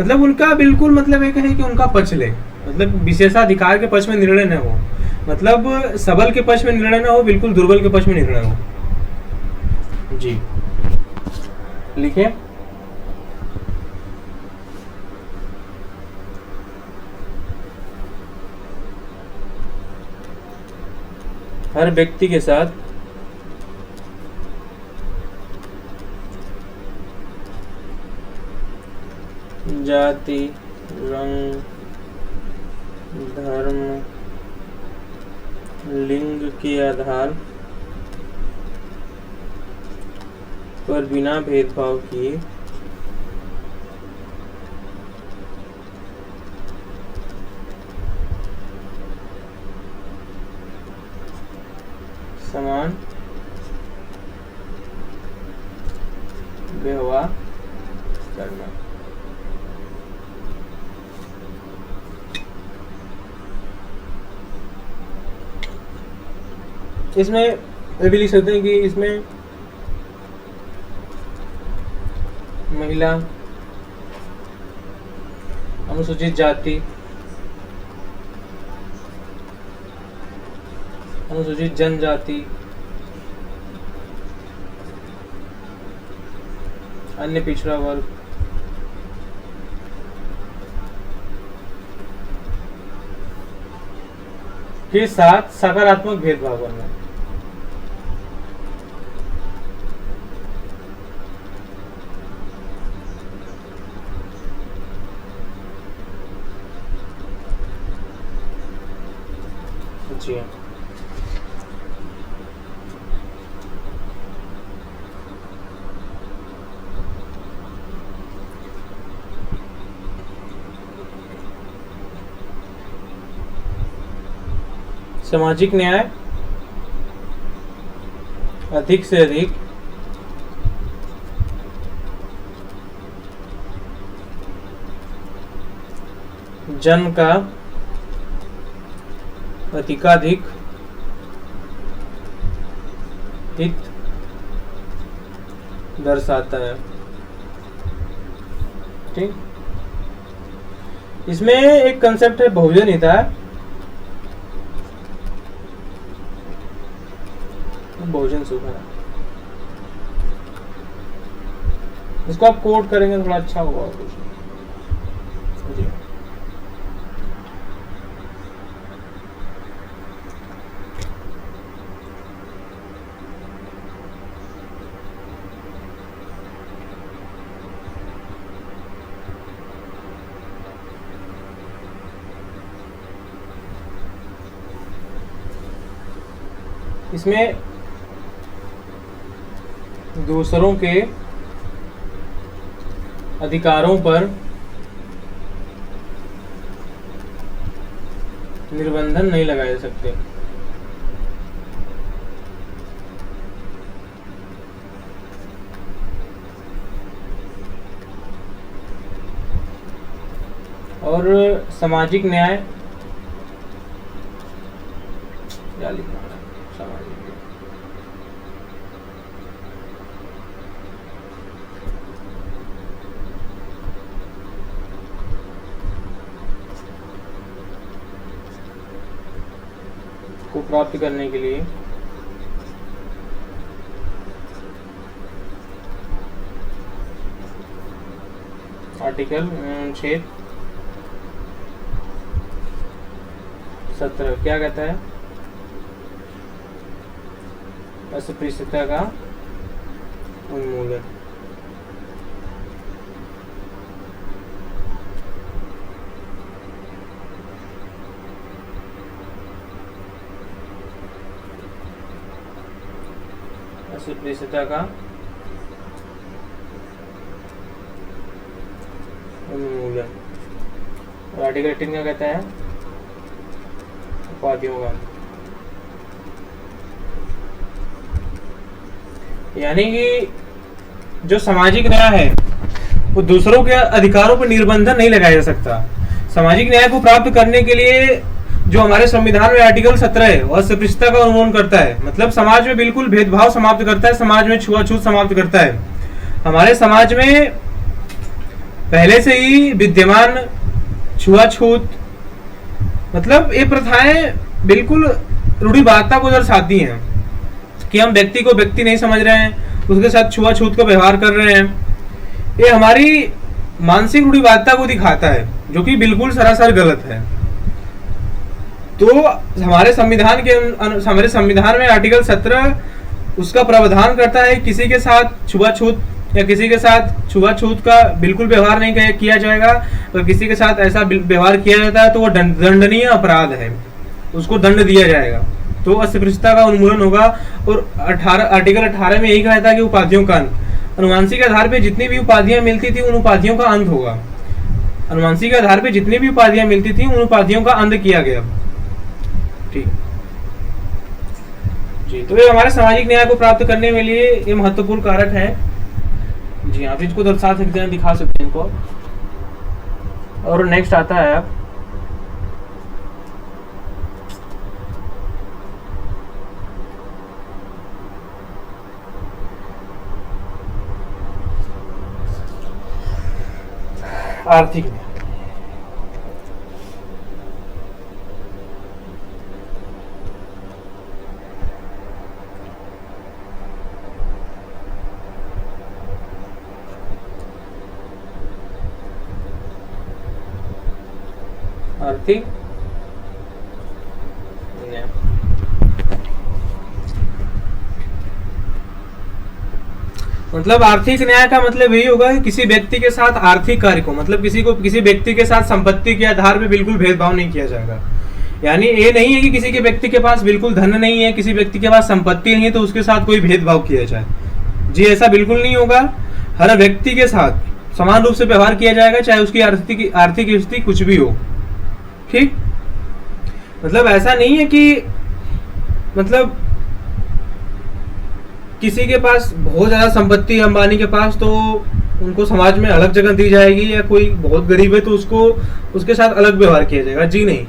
मतलब उनका बिल्कुल मतलब एक है कि उनका पक्ष ले, मतलब विशेषाधिकार के पक्ष में निर्णय न हो, मतलब सबल के पक्ष में निर्णय न हो, बिल्कुल दुर्बल के पक्ष में निर्णय हो। जी, लिखिए। हर व्यक्ति के साथ जाति, रंग, धर्म, लिंग के आधार पर बिना भेदभाव किए समान व्यवहार करना। इसमें ये भी लिख सकते हैं कि इसमें महिला, अनुसूचित जाति, अनुसूचित जनजाति, अन्य पिछड़ा वर्ग के साथ सकारात्मक भेदभाव करना। जी, सामाजिक न्याय अधिक से अधिक जन का अधिकाधिक हित दर्शाता है। ठीक, इसमें एक कंसेप्ट है बहुजन हित। बहुजन सुख है, इसको आप कोट करेंगे थोड़ा अच्छा होगा कुछ जी। इसमें दूसरों के अधिकारों पर निर्बंधन नहीं लगाए जा सकते। और सामाजिक न्याय, क्या लिखना है, सामाजिक को प्राप्त करने के लिए आर्टिकल 17 क्या कहता है? अस्पृश्यता का उन्मूलन। अस्पृश्यता का उन्मूलन। और आर्टिकल 18 क्या कहता है? उपाधियों का, यानी कि जो सामाजिक न्याय है वो दूसरों के अधिकारों पर निर्बंधन नहीं लगाया जा सकता। सामाजिक न्याय को प्राप्त करने के लिए जो हमारे संविधान में आर्टिकल 17 है वह अस्पृश्यता का उन्मूलन करता है, मतलब समाज में बिल्कुल भेदभाव समाप्त करता है, समाज में छुआछूत समाप्त करता है। हमारे समाज में पहले से ही विद्यमान छुआछूत, मतलब ये प्रथाएं बिल्कुल रूढ़िवादिता को दर्शाती हैं कि हम व्यक्ति को व्यक्ति नहीं समझ रहे हैं, उसके साथ छुआछूत का व्यवहार कर रहे हैं। ये हमारी मानसिक रूढ़िवादिता को दिखाता है, जो कि बिल्कुल सरासर गलत है। तो हमारे संविधान में आर्टिकल 17 उसका प्रावधान करता है किसी के साथ छुआछूत या किसी के साथ छुआछूत का बिल्कुल व्यवहार नहीं किया जाएगा। और किसी के साथ ऐसा व्यवहार किया जाता है तो वो दंडनीय अपराध है, उसको दंड दिया जाएगा। तो अस्पृश्यता का उन्मूलन होगा। और आर्टिकल 18 में यही कहा था कि उपाधियों का अंत, अनुवांशिक आधार पर जितनी भी उपाधियां मिलती थी उन उपाधियों का अंत होगा। अनुवांशिक आधार पर जितनी भी उपाधियां मिलती थी उन उपाधियों का अंत किया गया। ठीक जी, तो ये हमारे सामाजिक न्याय को प्राप्त करने के लिए ये महत्वपूर्ण कारक है जी। आप इसको दर्शा सकते हैं, दिखा सकते हैं इनको। और नेक्स्ट आता है आर्थिक न्याय। आर्थिक न्याय मतलब आर्थिक न्याय का मतलब यही होगा कि किसी व्यक्ति के साथ आर्थिक कार्य को, मतलब किसी व्यक्ति के साथ संपत्ति के आधार पे बिल्कुल भेदभाव नहीं किया जाएगा। यानी ये नहीं है कि किसी के व्यक्ति के पास बिल्कुल धन नहीं है, किसी व्यक्ति के पास संपत्ति नहीं है तो उसके साथ कोई भेदभाव किया जाए। जी ऐसा बिल्कुल नहीं होगा। हर व्यक्ति के साथ समान रूप से व्यवहार किया जाएगा, चाहे उसकी आर्थिक स्थिति कुछ भी हो। ठीक, मतलब ऐसा नहीं है कि मतलब किसी के पास बहुत ज्यादा संपत्ति, अंबानी के पास, तो उनको समाज में अलग जगह दी जाएगी, या कोई बहुत गरीब है तो उसको उसके साथ अलग व्यवहार किया जाएगा। जी नहीं,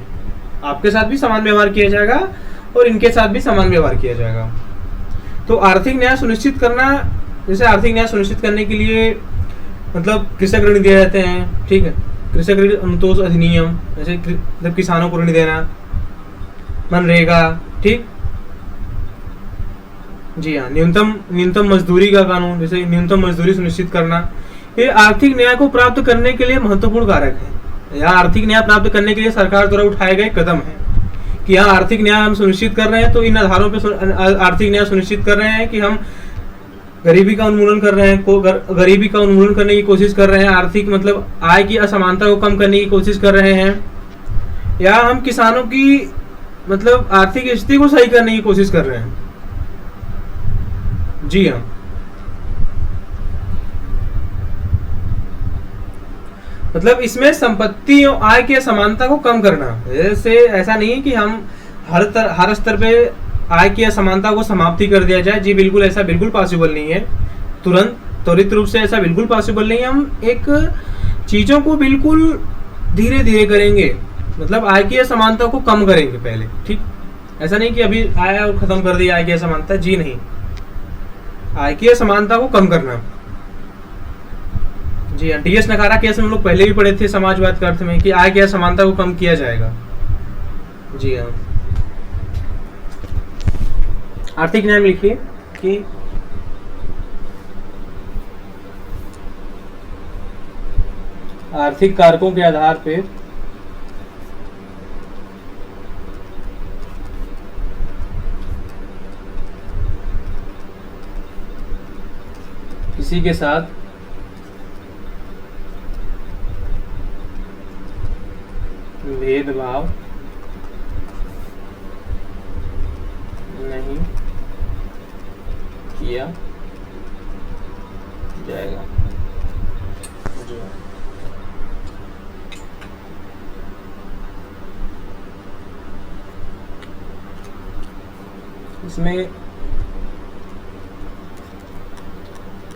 आपके साथ भी समान व्यवहार किया जाएगा और इनके साथ भी समान व्यवहार किया जाएगा। तो आर्थिक न्याय सुनिश्चित करना, जैसे आर्थिक न्याय सुनिश्चित करने के लिए मतलब कृषक ऋण दिए जाते हैं, ठीक है, कृषक ऋण अनुतोष अधिनियम, जैसे मतलब किसानों को ऋण देना, मनरेगा, ठीक। जी हाँ, न्यूनतम मजदूरी का कानून, जैसे न्यूनतम मजदूरी सुनिश्चित करना, ये आर्थिक न्याय को प्राप्त करने के लिए महत्वपूर्ण कारक है। यह आर्थिक न्याय प्राप्त करने के लिए सरकार द्वारा उठाए गए कदम है कि यहाँ आर्थिक न्याय हम सुनिश्चित कर रहे हैं, तो इन आधारों पे आर्थिक न्याय सुनिश्चित कर रहे हैं कि हम गरीबी का उन्मूलन कर रहे हैं, गरीबी का उन्मूलन करने की कोशिश कर रहे हैं, आर्थिक मतलब आय की असमानता को कम करने की कोशिश कर रहे हैं, या हम किसानों की मतलब आर्थिक स्थिति को सही करने की कोशिश कर रहे हैं। जी हाँ, मतलब इसमें संपत्ति और आय की असमानता को कम करना, जैसे ऐसा नहीं है कि हम हर स्तर पे आय की असमानता को समाप्ति कर दिया जाए। जी बिल्कुल, ऐसा बिल्कुल पॉसिबल नहीं है, तुरंत त्वरित रूप से ऐसा बिल्कुल पॉसिबल नहीं है। हम एक चीजों को बिल्कुल धीरे धीरे करेंगे, मतलब आय की असमानता को कम करेंगे पहले, ठीक। ऐसा नहीं कि अभी आया और खत्म कर दिया आय की असमानता, जी नहीं, आय की असमानता को कम करना। जी हाँ, डी एस नकारा केस में हम लोग पहले भी पढ़े थे समाजवाद के अर्थ में कि आय की असमानता को कम किया जाएगा। जी हाँ, आर्थिक न्याय में लिखिए कि आर्थिक कारकों के आधार पर किसी के साथ भेदभाव नहीं किया जाएगा। इसमें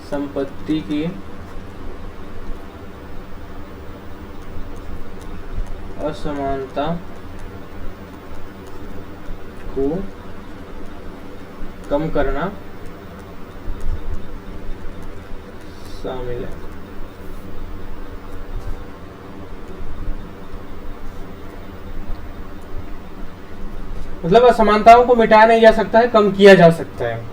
संपत्ति की असमानता को कम करना शामिल है। मतलब असमानताओं को मिटाया नहीं जा सकता है, कम किया जा सकता है।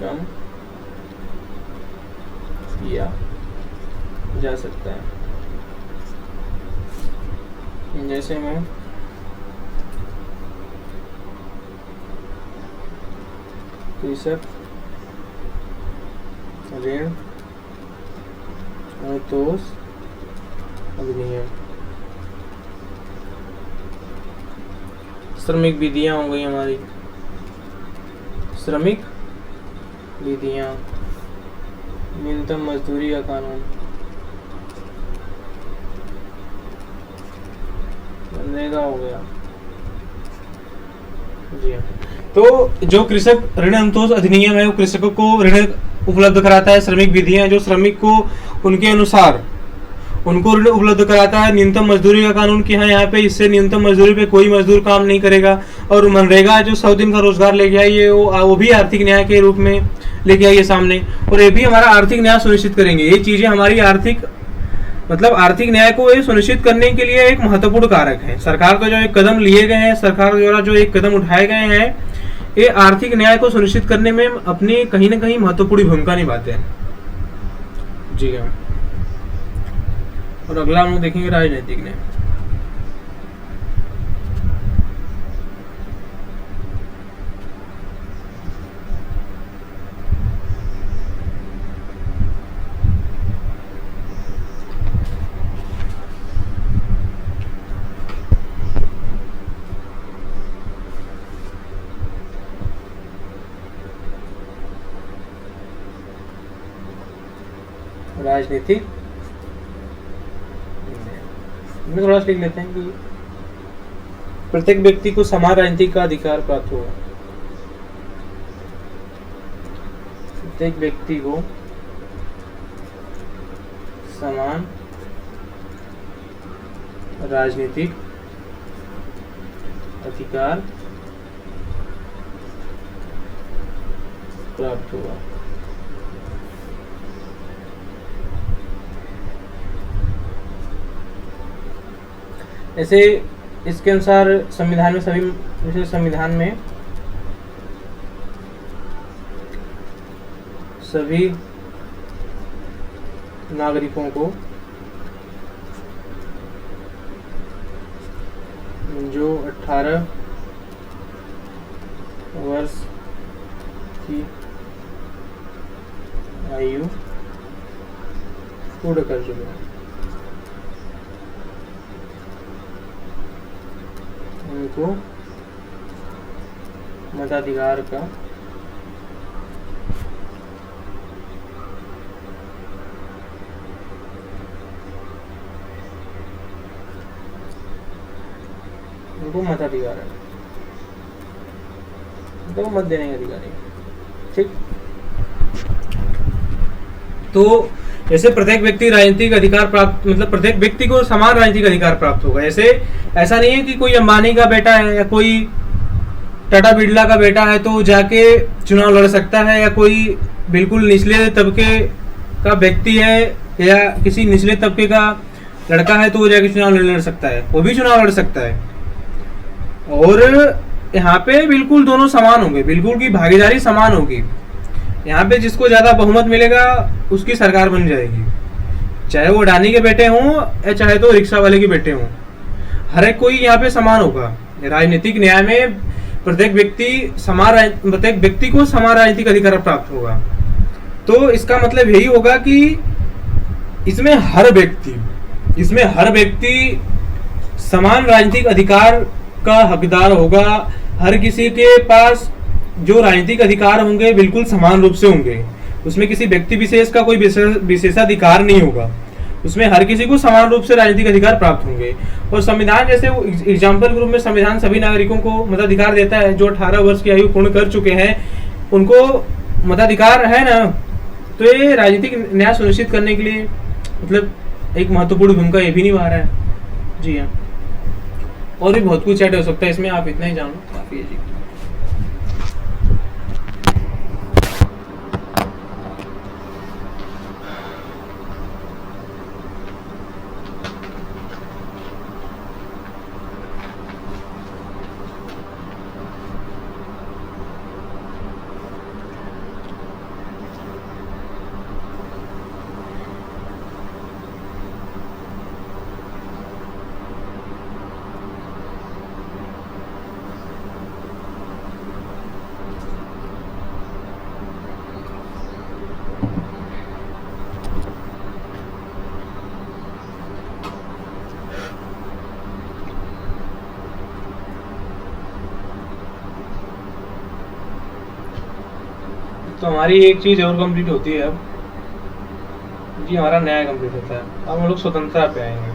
कम किया जा सकता है। जैसे मैं कृषक ऋण अनुतोष अधिनियम, श्रमिक विधियां हो गई हमारी, श्रमिक विधियां, न्यूनतम मजदूरी का कानून, मनरेगा हो गया। जी हाँ, तो जो कृषक ऋण अनुतोष अधिनियम है वो कृषकों को ऋण उपलब्ध कराता है। श्रमिक विधियां जो श्रमिक को उनके अनुसार उनको ऋण उपलब्ध कराता है। न्यूनतम मजदूरी का कानून की है यहाँ पे, इससे न्यूनतम मजदूरी पे कोई मजदूर काम नहीं करेगा। और मनरेगा जो 100 दिन का रोजगार लेके आई है वो भी आर्थिक न्याय के रूप में लेके आई है सामने, और ये भी हमारा आर्थिक न्याय सुनिश्चित करेंगे। ये चीजें हमारी आर्थिक मतलब आर्थिक न्याय को ये सुनिश्चित करने के लिए एक महत्वपूर्ण कारक है। सरकार का जो एक कदम लिए गए हैं, सरकार द्वारा जो एक कदम उठाए गए हैं, ये आर्थिक न्याय को सुनिश्चित करने में अपनी कहीं ना कहीं महत्वपूर्ण भूमिका निभाते हैं। जी हाँ, और अगला हम लोग देखेंगे राजनीतिक न्याय। राजनीतिक में थोड़ा सा लिख लेते हैं कि प्रत्येक व्यक्ति को समान राजनीतिक का अधिकार प्राप्त होगा। प्रत्येक व्यक्ति को समान राजनीतिक अधिकार प्राप्त होगा। ऐसे इसके अनुसार संविधान में सभी नागरिकों को जो 18 वर्ष की आयु पूर्ण कर चुके हैं उनको मताधिकार का मताधिकार है, तो मत देने का अधिकार है। ठीक, तो ऐसे प्रत्येक व्यक्ति राजनीतिक अधिकार प्राप्त, मतलब प्रत्येक व्यक्ति को समान राजनीतिक अधिकार प्राप्त होगा। ऐसे ऐसा नहीं है कि कोई अंबानी का बेटा है या कोई टाटा बिरला का बेटा है तो जाके चुनाव लड़ सकता है, या कोई बिल्कुल निचले तबके का व्यक्ति है या किसी निचले तबके का लड़का है तो वो जाके चुनाव लड़ सकता है, वो भी चुनाव लड़ सकता है। और यहाँ पे बिल्कुल दोनों समान होंगे, बिल्कुल की भागीदारी समान होगी। यहाँ पे जिसको ज्यादा बहुमत मिलेगा उसकी सरकार बन जाएगी, चाहे वो अडानी के बेटे हों या चाहे तो रिक्शा वाले के बेटे हों, हर एक कोई यहाँ पे समान होगा। राजनीतिक न्याय में प्रत्येक व्यक्ति को समान राजनीतिक अधिकार प्राप्त होगा। तो इसका मतलब यही होगा कि इसमें हर व्यक्ति समान राजनीतिक अधिकार का हकदार होगा। हर किसी के पास जो राजनीतिक अधिकार होंगे बिल्कुल समान रूप से होंगे, उसमें किसी व्यक्ति विशेष का कोई विशेषाधिकार नहीं होगा, उसमें हर किसी को समान रूप से राजनीतिक अधिकार प्राप्त होंगे। और संविधान जैसे एग्जाम्पल के रूप में संविधान सभी नागरिकों को मताधिकार देता है, जो 18 वर्ष की आयु पूर्ण कर चुके हैं उनको मताधिकार है ना। तो ये राजनीतिक न्याय सुनिश्चित करने के लिए मतलब एक महत्वपूर्ण भूमिका ये भी निभा रहा है। जी हाँ, और भी बहुत कुछ ऐड हो सकता है इसमें, आप इतना ही जानो काफी है जी। तो हमारी एक चीज और कंप्लीट होती है अब जी, हमारा न्याय कंप्लीट होता है। अब हम लोग स्वतंत्रता पे आएंगे।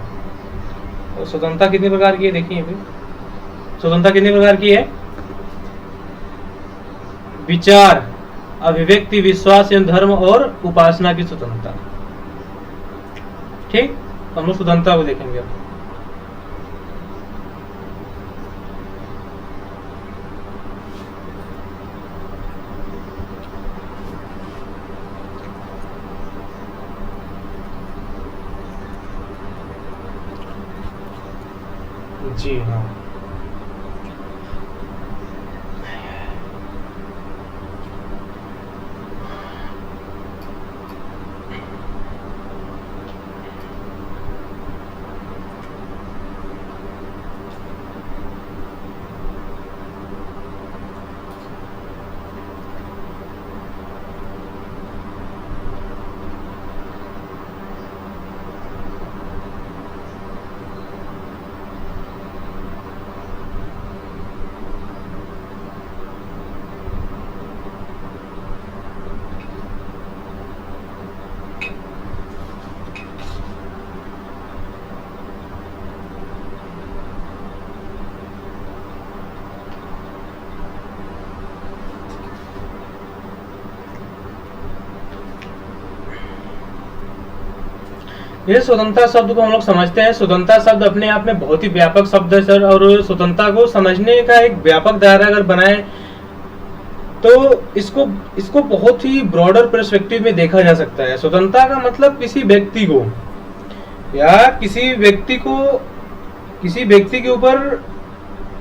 और स्वतंत्रता कितने प्रकार की है देखिए अभी। स्वतंत्रता कितने प्रकार की है? विचार, अभिव्यक्ति, विश्वास एवं धर्म और उपासना की स्वतंत्रता। ठीक, हम लोग स्वतंत्रता को देखेंगे अब। जी हाँ, ये स्वतंत्रता शब्द को हम लोग समझते हैं। स्वतंत्रता शब्द अपने आप में बहुत ही व्यापक शब्द है सर, और स्वतंत्रता को समझने का एक व्यापक दायरा अगर बनाए तो इसको बहुत ही ब्रॉडर पर्सपेक्टिव में देखा जा सकता है। स्वतंत्रता का मतलब किसी व्यक्ति को या किसी व्यक्ति के ऊपर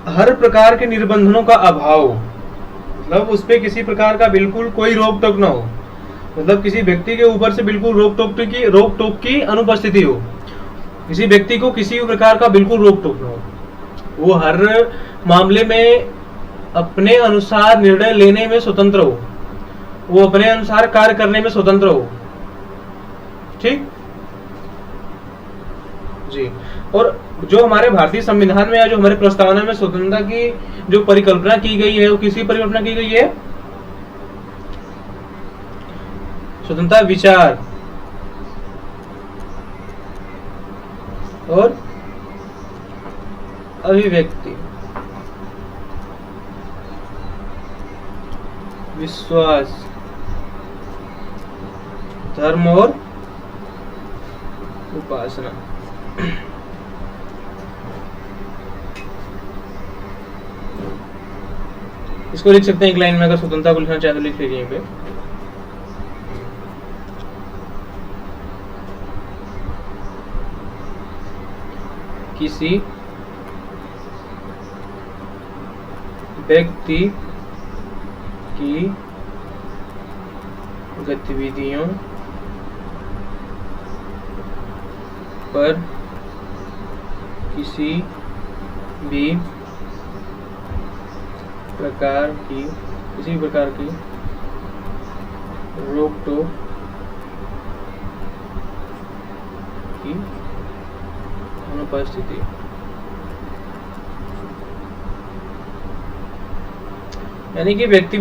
हर प्रकार के निर्बंधनों का अभाव, मतलब उस पर किसी प्रकार का बिल्कुल कोई रोक टोक ना हो, मतलब किसी व्यक्ति के ऊपर से बिल्कुल रोक टोक की अनुपस्थिति हो, किसी व्यक्ति को किसी भी प्रकार का बिल्कुल रोक टोक ना हो, वो हर मामले में अपने अनुसार निर्णय लेने में स्वतंत्र हो, वो अपने अनुसार कार्य करने में स्वतंत्र हो। ठीक जी। और जो हमारे भारतीय संविधान में या जो हमारे प्रस्तावना में स्वतंत्रता की जो परिकल्पना की गई है, वो किसी परिकल्पना की गई है? स्वतंत्रता विचार और अभिव्यक्ति, विश्वास, धर्म और उपासना। इसको लिख सकते हैं एक लाइन में, अगर स्वतंत्रता को लिखना चाहे तो लिख लीजिए यहीं पे। किसी व्यक्ति की गतिविधियों पर किसी भी प्रकार की रोक टोक की अनुपस्थिति। यानी कि व्यक्ति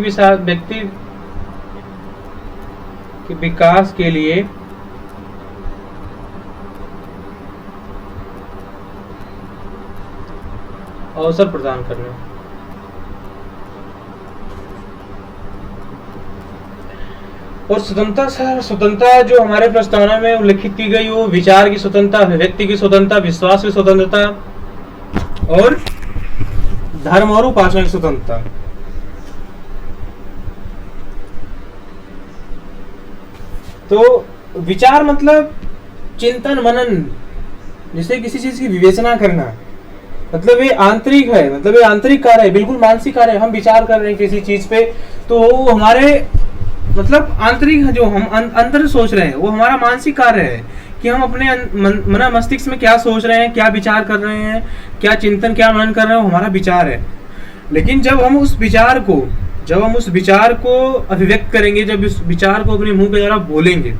के विकास के लिए अवसर प्रदान करना। और स्वतंत्रता जो हमारे प्रस्तावना में उल्लेखित की गई, वो विचार की स्वतंत्रता, व्यक्ति की स्वतंत्रता, विश्वास की स्वतंत्रता और धर्म और उपासना की स्वतंत्रता। तो विचार मतलब चिंतन मनन, जिसे किसी चीज की विवेचना करना, मतलब ये आंतरिक है, मतलब ये आंतरिक कार्य है, बिल्कुल मानसिक कार्य है। हम विचार कर रहे हैं किसी चीज पे, तो वो हमारे मतलब आंतरिक जो हम अंदर सोच रहे हैं, वो हमारा मानसिक कार्य है कि हम अपने मन मस्तिष्क में क्या सोच रहे हैं, क्या विचार कर रहे हैं, क्या चिंतन, क्या मनन कर रहे हैं, वो हमारा विचार है। लेकिन जब हम उस विचार को अभिव्यक्त करेंगे, जब उस विचार को अपने मुंह के द्वारा बोलेंगे,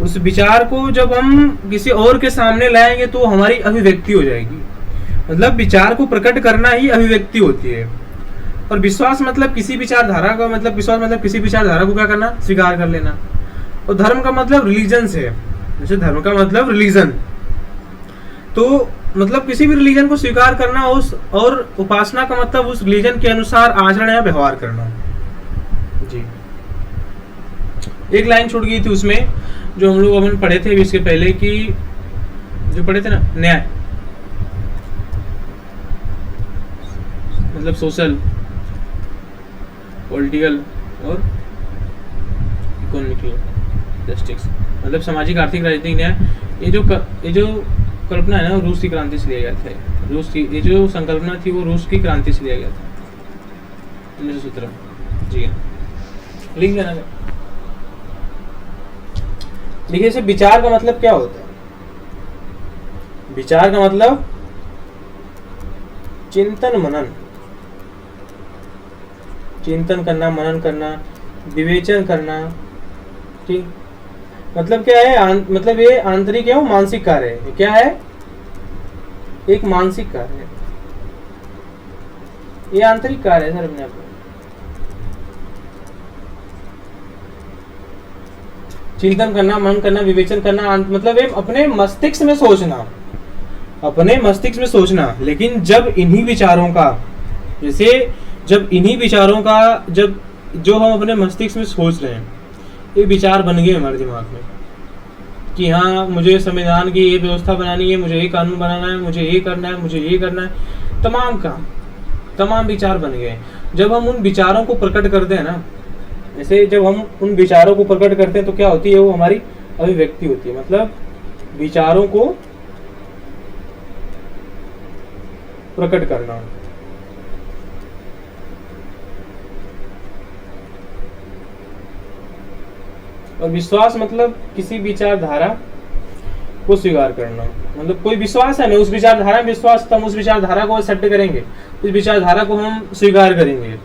उस विचार को जब हम किसी और के सामने लाएंगे, तो हमारी अभिव्यक्ति हो जाएगी। मतलब विचार को प्रकट करना ही अभिव्यक्ति होती है। और विश्वास मतलब किसी विचारधारा का, मतलब विश्वास मतलब किसी विचारधारा को क्या करना, स्वीकार कर लेना। और धर्म का मतलब रिलीजन से, जैसे धर्म का मतलब रिलीजन, तो मतलब किसी भी रिलीजन को स्वीकार करना, और उपासना का मतलब उस रिलीजन के अनुसार आचरण या व्यवहार करना। जी, एक लाइन छूट गई थी उसमें, जो हम लोग अपन पढ़े थे इसके पहले, कि जो पढ़े थे ना, न्याय मतलब सोशल, पॉलिटिकल और इकोनॉमिक जस्टिस, मतलब सामाजिक, आर्थिक, राजनीतिक न्याय। ये जो कल्पना है ना, रूस की क्रांति से लिया गया था। ये जो संकल्पना थी, वो रूस की क्रांति से लिया गया था, 1917। जी लिख लेना। देखिए, इसे विचार का मतलब क्या होता है? विचार का मतलब चिंतन मनन, चिंतन करना, मनन करना, विवेचन करना। ठीक, मतलब क्या है? मतलब ये आंतरिक है, वो मानसिक कार्य है। क्या है? एक मानसिक कार्य है, ये आंतरिक कार्य है सर अपने आप में। चिंतन करना, मनन करना, विवेचन करना, मतलब ये अपने मस्तिष्क में सोचना, अपने मस्तिष्क में सोचना। लेकिन जब इन्हीं विचारों का, जब जो हम अपने मस्तिष्क में सोच रहे हैं, ये विचार बन गए हमारे दिमाग में, कि हाँ मुझे संविधान की ये व्यवस्था बनानी है, मुझे ये कानून बनाना है, मुझे ये करना है, मुझे ये करना है, तमाम काम, तमाम विचार बन गए। जब हम उन विचारों को प्रकट करते हैं ना, जैसे जब हम उन विचारों को प्रकट करते हैं तो क्या होती है, वो हमारी अभिव्यक्ति होती है। मतलब विचारों को प्रकट करना। और विश्वास मतलब किसी विचारधारा को स्वीकार करना। मतलब कोई विश्वास है ना, उस विचारधारा में विश्वास, तो हम उस विचारधारा को एक्सेप्ट करेंगे, उस विचारधारा को हम स्वीकार करेंगे।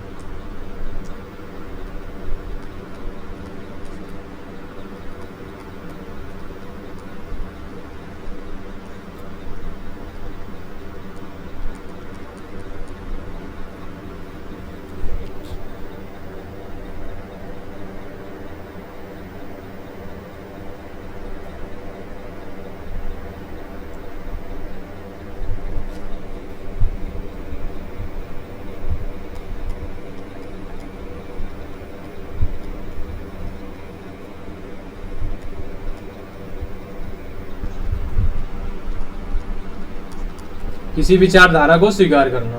किसी विचारधारा को स्वीकार करना।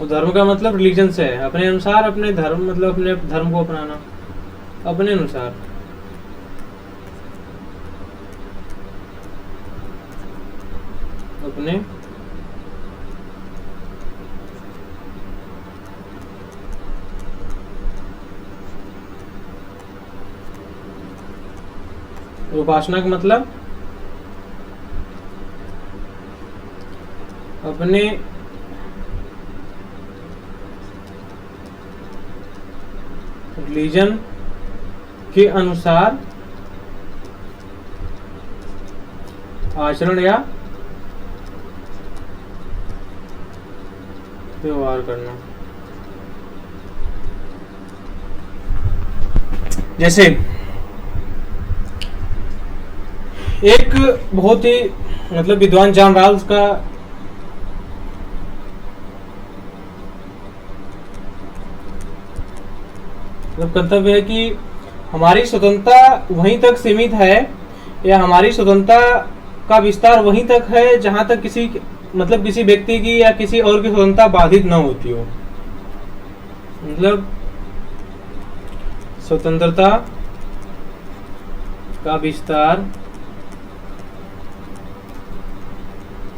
और धर्म का मतलब रिलीजन से है, अपने अनुसार अपने धर्म, मतलब अपने धर्म को अपनाना अपने अनुसार। अपने उपासना का मतलब अपने रिलीजन के अनुसार आचरण या व्यवहार करना। जैसे एक बहुत ही मतलब विद्वान जॉन राल्स का मतलब कर्तव्य है कि हमारी स्वतंत्रता वहीं तक सीमित है, या हमारी स्वतंत्रता का विस्तार वहीं तक है जहां तक किसी मतलब किसी व्यक्ति की या किसी और की स्वतंत्रता बाधित न होती हो। मतलब स्वतंत्रता का विस्तार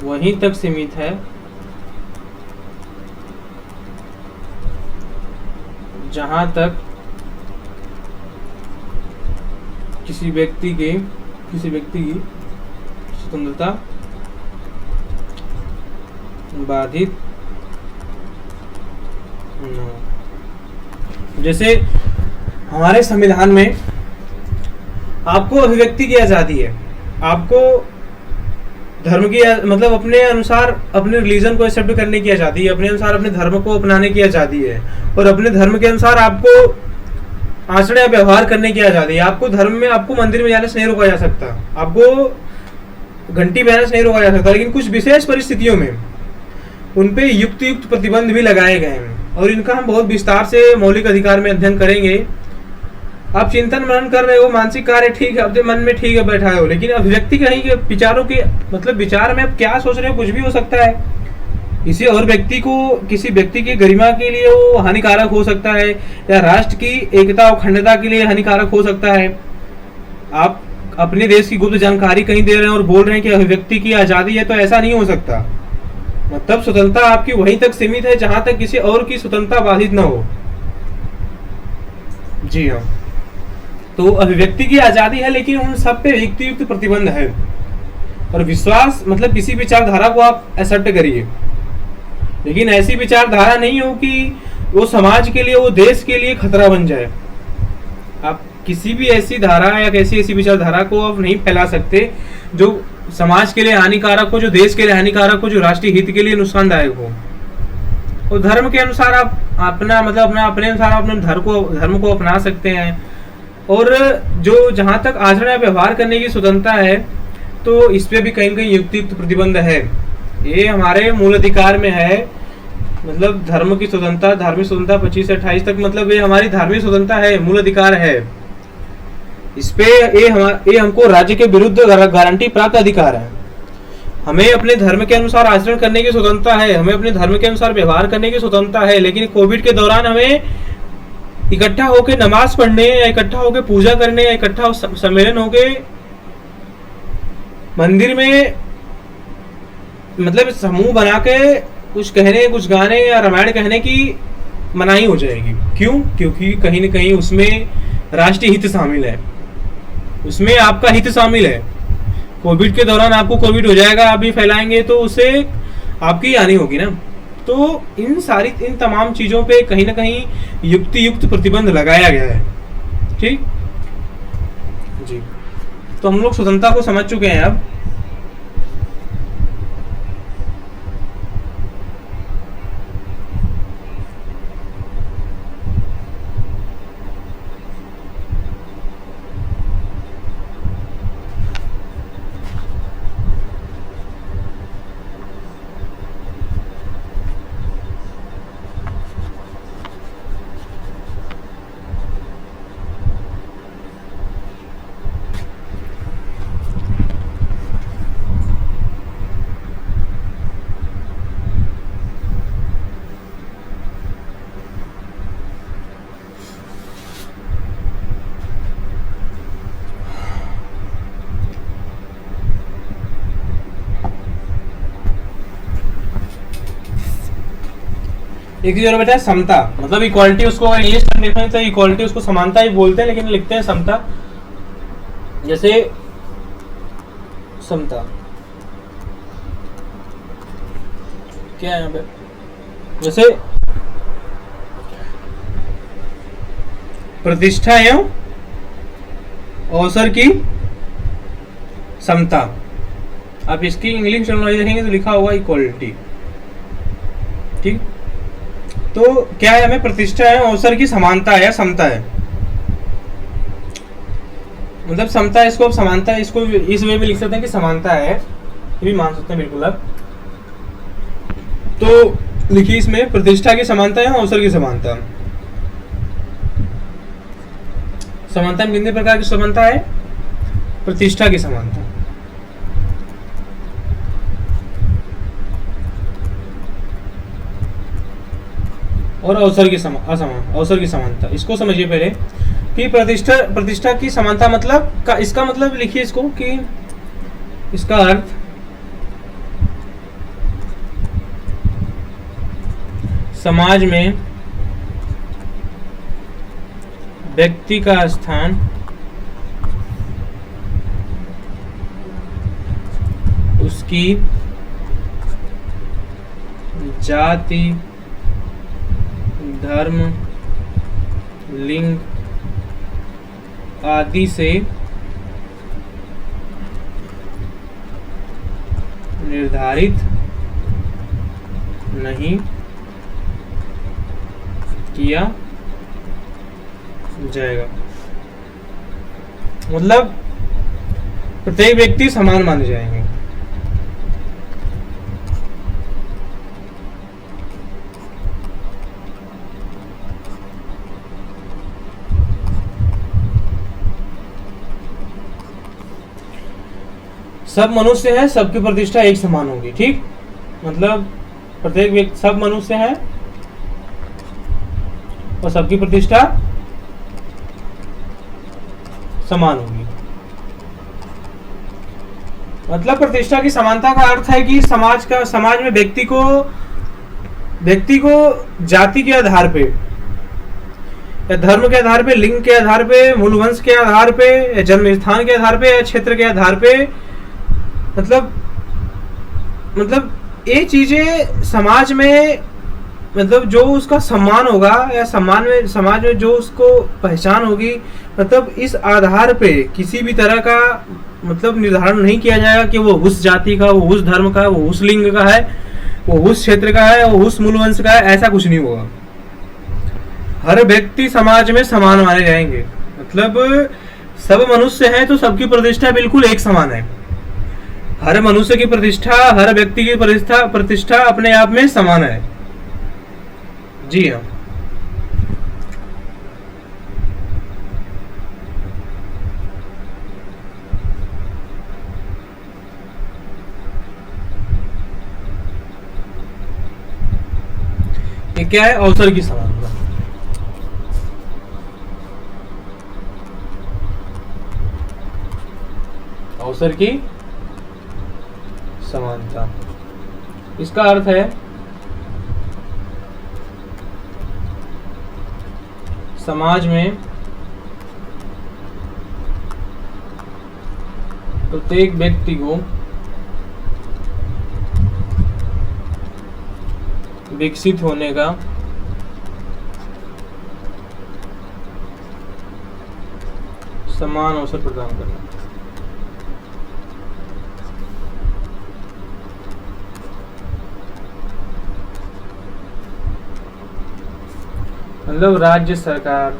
वहीं तक सीमित है जहां तक किसी व्यक्ति की स्वतंत्रता बाधित न हो। जैसे हमारे संविधान में आपको अभिव्यक्ति की आजादी है, आपको धर्म की मतलब अपने अनुसार अपने रिलीजन को एक्सेप्ट करने की आजादी है, अपने अनुसार अपने धर्म को अपनाने की आजादी है, और अपने धर्म के अनुसार आपको आचरण या व्यवहार करने की आजादी है। आपको धर्म में, आपको मंदिर में जाने से नहीं रोका जा सकता, आपको घंटी बजाने से नहीं रोका जा सकता, लेकिन कुछ विशेष परिस्थितियों में उनपे युक्त प्रतिबंध भी लगाए गए हैं, और इनका हम बहुत विस्तार से मौलिक अधिकार में अध्ययन करेंगे। आप चिंतन मनन कर रहे हो, मानसिक कार्य ठीक है, अपने मन में ठीक है बैठाए हो, लेकिन अभिव्यक्ति कहीं के विचारों के मतलब विचार में आप क्या सोच रहे हो कुछ भी हो सकता है। किसी और व्यक्ति को, किसी व्यक्ति की गरिमा के लिए वो हानिकारक हो सकता है, या राष्ट्र की एकता और अखंडता के लिए हानिकारक हो सकता है। आप अपने देश की गुप्त जानकारी कहीं दे रहे हैं और बोल रहे हैं कि अभिव्यक्ति की आजादी है, तो ऐसा नहीं हो सकता। मतलब स्वतंत्रता आपकी वहीं तक सीमित है जहां तक किसी और की स्वतंत्रता बाधित न हो। जी हाँ, तो अभिव्यक्ति की आजादी है, लेकिन उन सब पे युक्त प्रतिबंध है। और विश्वास मतलब किसी विचारधारा को आप एक्सेप्ट करिए, लेकिन ऐसी विचारधारा नहीं हो कि वो समाज के लिए, वो देश के लिए खतरा बन जाए। आप किसी भी ऐसी धारा या कैसी ऐसी विचारधारा को आप नहीं फैला सकते जो समाज के लिए हानिकारक हो, जो देश के लिए हानिकारक हो, जो राष्ट्रीय हित के लिए नुकसानदायक हो। और धर्म के अनुसार आप अपना मतलब अपने अनुसार अपने धर्म को अपना सकते हैं। और जो जहां तक आचरण या व्यवहार करने की स्वतंत्रता है, तो इस पे भी कहीं कहीं युक्त प्रतिबंध है। ये हमारे मूल अधिकार में है। मतलब धर्म की स्वतंत्रता, धार्मिक स्वतंत्रता 25 से 28 तक, मतलब ये हमारी धार्मिक स्वतंत्रता है, मूल अधिकार है। इस पे ये हमको राज्य के विरुद्ध गारंटी प्राप्त अधिकार है। हमें अपने धर्म के अनुसार आचरण करने की स्वतंत्रता है, हमें अपने धर्म के अनुसार व्यवहार करने की स्वतंत्रता है, लेकिन कोविड के दौरान हमें इकट्ठा होकर नमाज पढ़ने या इकट्ठा होकर पूजा करने या इकट्ठा सम्मेलन होके मंदिर में मतलब समूह बना के कुछ कहने, कुछ गाने या रामायण कहने की मनाही हो जाएगी। क्यों? क्योंकि कहीं न कहीं उसमें राष्ट्रीय हित शामिल है, उसमें आपका हित शामिल है। कोविड के दौरान आपको कोविड हो जाएगा, आप भी फैलाएंगे तो उससे आपकी हानि होगी ना। तो इन तमाम चीजों पे कहीं ना कहीं युक्त प्रतिबंध लगाया गया है। ठीक जी, तो हम लोग स्वतंत्रता को समझ चुके हैं अब। एक चीज और बेटा है समता, मतलब इक्वालिटी, उसको अगर इंग्लिश में देखें तो इक्वालिटी उसको समानता ही बोलते हैं, लेकिन लिखते हैं समता। जैसे समता क्या है यहाँ पे, जैसे प्रतिष्ठा एवं अवसर की समता। आप इसकी इंग्लिश टर्मिनोलॉजी देखेंगे तो लिखा होगा इक्वालिटी। ठीक, तो क्या है, हमें प्रतिष्ठा है, अवसर की समानता है या समता है, मतलब समता है, इसको अब समानता है, इसको इस वे में लिख सकते हैं कि समानता है, ये भी मान सकते हैं बिल्कुल आप। तो लिखिए इसमें प्रतिष्ठा की समानता है, अवसर की समानता। समानता में कितने प्रकार की समानता है? प्रतिष्ठा की समानता, और अवसर की समानता। इसको समझिए पहले कि प्रतिष्ठा की समानता मतलब इसका मतलब लिखिए इसको कि इसका अर्थ समाज में व्यक्ति का स्थान उसकी जाति, धर्म, लिंग आदि से निर्धारित नहीं किया जाएगा। मतलब प्रत्येक व्यक्ति समान माने जाएंगे। सब मनुष्य है, सबकी प्रतिष्ठा एक समान होगी। ठीक, मतलब प्रत्येक व्यक्ति, सब मनुष्य है और सबकी प्रतिष्ठा समान होगी। मतलब प्रतिष्ठा की समानता का अर्थ है कि समाज में व्यक्ति को जाति के आधार पे या धर्म के आधार पे, लिंग के आधार पे, मूल वंश के आधार पे, या जन्म स्थान के आधार पे, या क्षेत्र के आधार पे, मतलब ये चीजें समाज में, मतलब जो उसका सम्मान होगा या समाज में जो उसको पहचान होगी, मतलब इस आधार पे किसी भी तरह का मतलब निर्धारण नहीं किया जाएगा कि वो उस जाति का, वो उस धर्म का, वो उस लिंग का है, वो उस क्षेत्र का है, वो उस मूल वंश का है, ऐसा कुछ नहीं होगा। हर व्यक्ति समाज में समान माने जाएंगे। मतलब सब मनुष्य हैं तो सबकी प्रतिष्ठा बिल्कुल एक समान है। हर मनुष्य की प्रतिष्ठा, हर व्यक्ति की प्रतिष्ठा अपने आप में समान है। जी हाँ, क्या है? अवसर की समानता। अवसर की समानता, इसका अर्थ है समाज में प्रत्येक व्यक्ति को विकसित होने का समान अवसर प्रदान करना। मतलब राज्य सरकार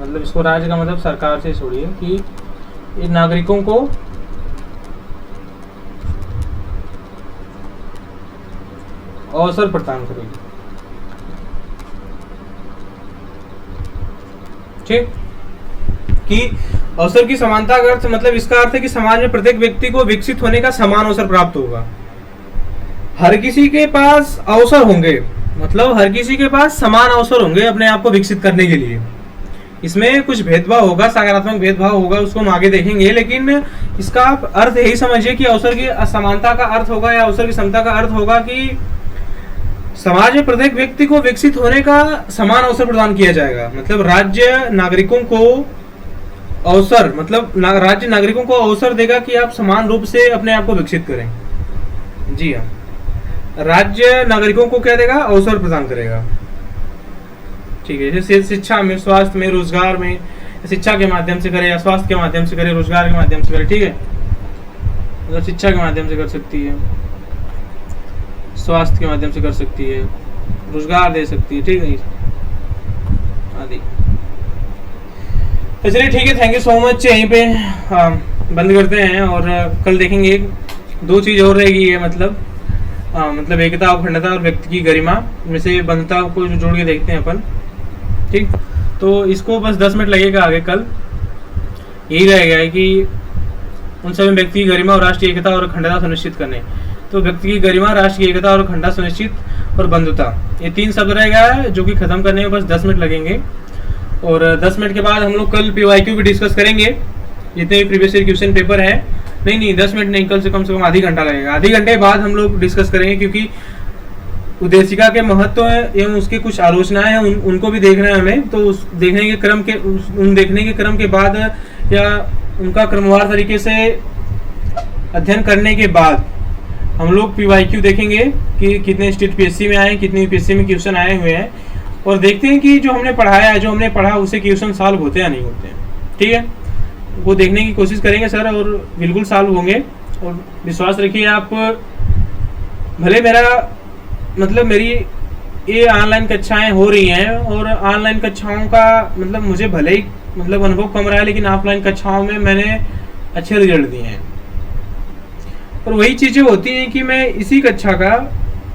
मतलब इसको राज्य का मतलब सरकार से छोड़िए कि इन नागरिकों को अवसर प्रदान करेगी। ठीक, कि अवसर की समानता का अर्थ मतलब इसका अर्थ है कि समाज में प्रत्येक व्यक्ति को विकसित होने का समान अवसर प्राप्त होगा। हर किसी के पास अवसर होंगे, मतलब हर किसी के पास समान अवसर होंगे अपने आप को विकसित करने के लिए। इसमें कुछ भेदभाव होगा, सकारात्मक भेदभाव होगा, उसको हम आगे देखेंगे, लेकिन इसका आप अर्थ यही समझिए कि अवसर की असमानता का अर्थ होगा या अवसर की समता का अर्थ होगा कि समाज में प्रत्येक व्यक्ति को विकसित होने का समान अवसर प्रदान किया जाएगा। मतलब राज्य नागरिकों को अवसर, मतलब राज्य नागरिकों को अवसर देगा कि आप समान रूप से अपने आप को विकसित करें। जी हाँ, राज्य नागरिकों को क्या देगा? अवसर प्रदान करेगा। ठीक है, जैसे शिक्षा में, स्वास्थ्य में, रोजगार में, शिक्षा के माध्यम से करे या स्वास्थ्य के माध्यम से करे, रोजगार के माध्यम से करे। ठीक है, मतलब शिक्षा के माध्यम से कर सकती है, स्वास्थ्य के माध्यम से कर सकती है, रोजगार दे सकती है। ठीक है आदि। तो चलिए ठीक है, थैंक यू सो मच। यहीं पे बंद करते हैं और कल देखेंगे। दो चीज और रहेगी ये, मतलब एकता, अखंडता और व्यक्ति की गरिमा में से बंधुता को जोड़ के देखते हैं अपन। ठीक, तो इसको बस 10 मिनट लगेगा आगे। कल यही रहेगा है कि उन सभी व्यक्ति की गरिमा और राष्ट्रीय एकता और अखंडता सुनिश्चित करने। तो व्यक्ति की गरिमा, राष्ट्र की एकता और अखंडता सुनिश्चित और बंधुता, ये 3 शब्द रहेगा जो कि खत्म करने में बस 10 मिनट लगेंगे। और 10 मिनट के बाद हम लोग कल PYQ भी डिस्कस करेंगे, जितने भी प्रीवियस ईयर क्वेश्चन पेपर है। नहीं 10 मिनट नहीं, कल से कम आधी घंटा लगेगा। आधी घंटे बाद हम लोग डिस्कस करेंगे, क्योंकि उद्देशिका के महत्व एवं उसकी कुछ आलोचनाएं हैं, उनको भी देखना है हमें। तो उस देखने के क्रम के बाद या उनका क्रमवार तरीके से अध्ययन करने के बाद हम लोग PYQ देखेंगे कि कितने स्टेट PSC में आए, कितने UPSC में क्वेश्चन आए हुए हैं, और देखते हैं कि जो हमने पढ़ाया है, जो हमने पढ़ा उसे क्वेश्चन सॉल्व होते या नहीं होते हैं। ठीक है, वो देखने की कोशिश करेंगे सर, और बिल्कुल सॉल्व होंगे। और विश्वास रखिए आप, भले मेरी ये ऑनलाइन कक्षाएं हो रही हैं और ऑनलाइन कक्षाओं का मतलब मुझे भले ही अनुभव कम रहा है, लेकिन ऑफलाइन कक्षाओं में मैंने अच्छे रिजल्ट दिए हैं। और वही चीज़ें होती हैं कि मैं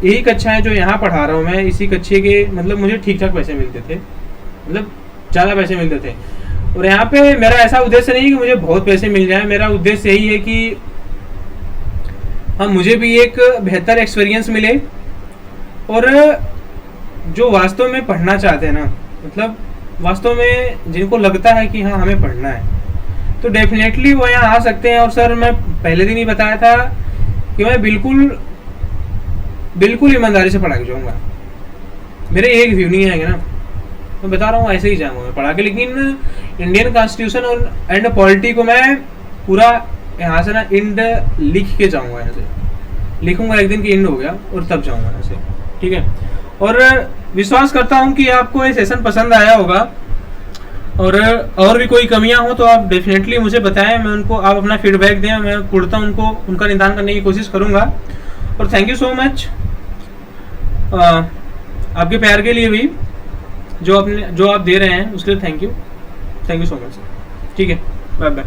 यही कक्षाएं जो यहाँ पढ़ा रहा हूँ मैं, इसी कक्षे के मुझे ठीक ठाक पैसे मिलते थे, ज़्यादा पैसे मिलते थे। और यहाँ पे मेरा ऐसा उद्देश्य नहीं कि मुझे बहुत पैसे मिल जाए, मेरा उद्देश्य यही है कि मुझे भी एक बेहतर एक्सपीरियंस मिले, और जो वास्तव में पढ़ना चाहते हैं ना, वास्तव में जिनको लगता है कि हाँ हमें पढ़ना है, तो डेफिनेटली वो यहाँ आ सकते हैं। और सर मैं पहले दिन ही बताया था कि मैं बिल्कुल ईमानदारी से पढ़ा के जाऊँगा। मेरे एक व्यू नहीं आएंगे ना, मैं बता रहा हूँ, ऐसे ही जाऊँगा मैं पढ़ा के। लेकिन इंडियन कॉन्स्टिट्यूशन और एंड पॉलिटी को मैं पूरा यहाँ से इंड लिख के जाऊँगा, यहाँ से लिखूंगा एक दिन की इंड हो गया और तब जाऊँगा यहाँ से। ठीक है, और विश्वास करता हूँ कि आपको ये सेशन पसंद आया होगा, और भी कोई कमियां हो तो आप डेफिनेटली मुझे बताएं, मैं उनको, आप अपना फीडबैक दें, मैं पूर्णतः उनका निदान करने की कोशिश करूंगा। और थैंक यू सो मच आपके प्यार के लिए भी, जो आप दे रहे हैं उसके लिए थैंक यू सो मच। ठीक है, बाय बाय।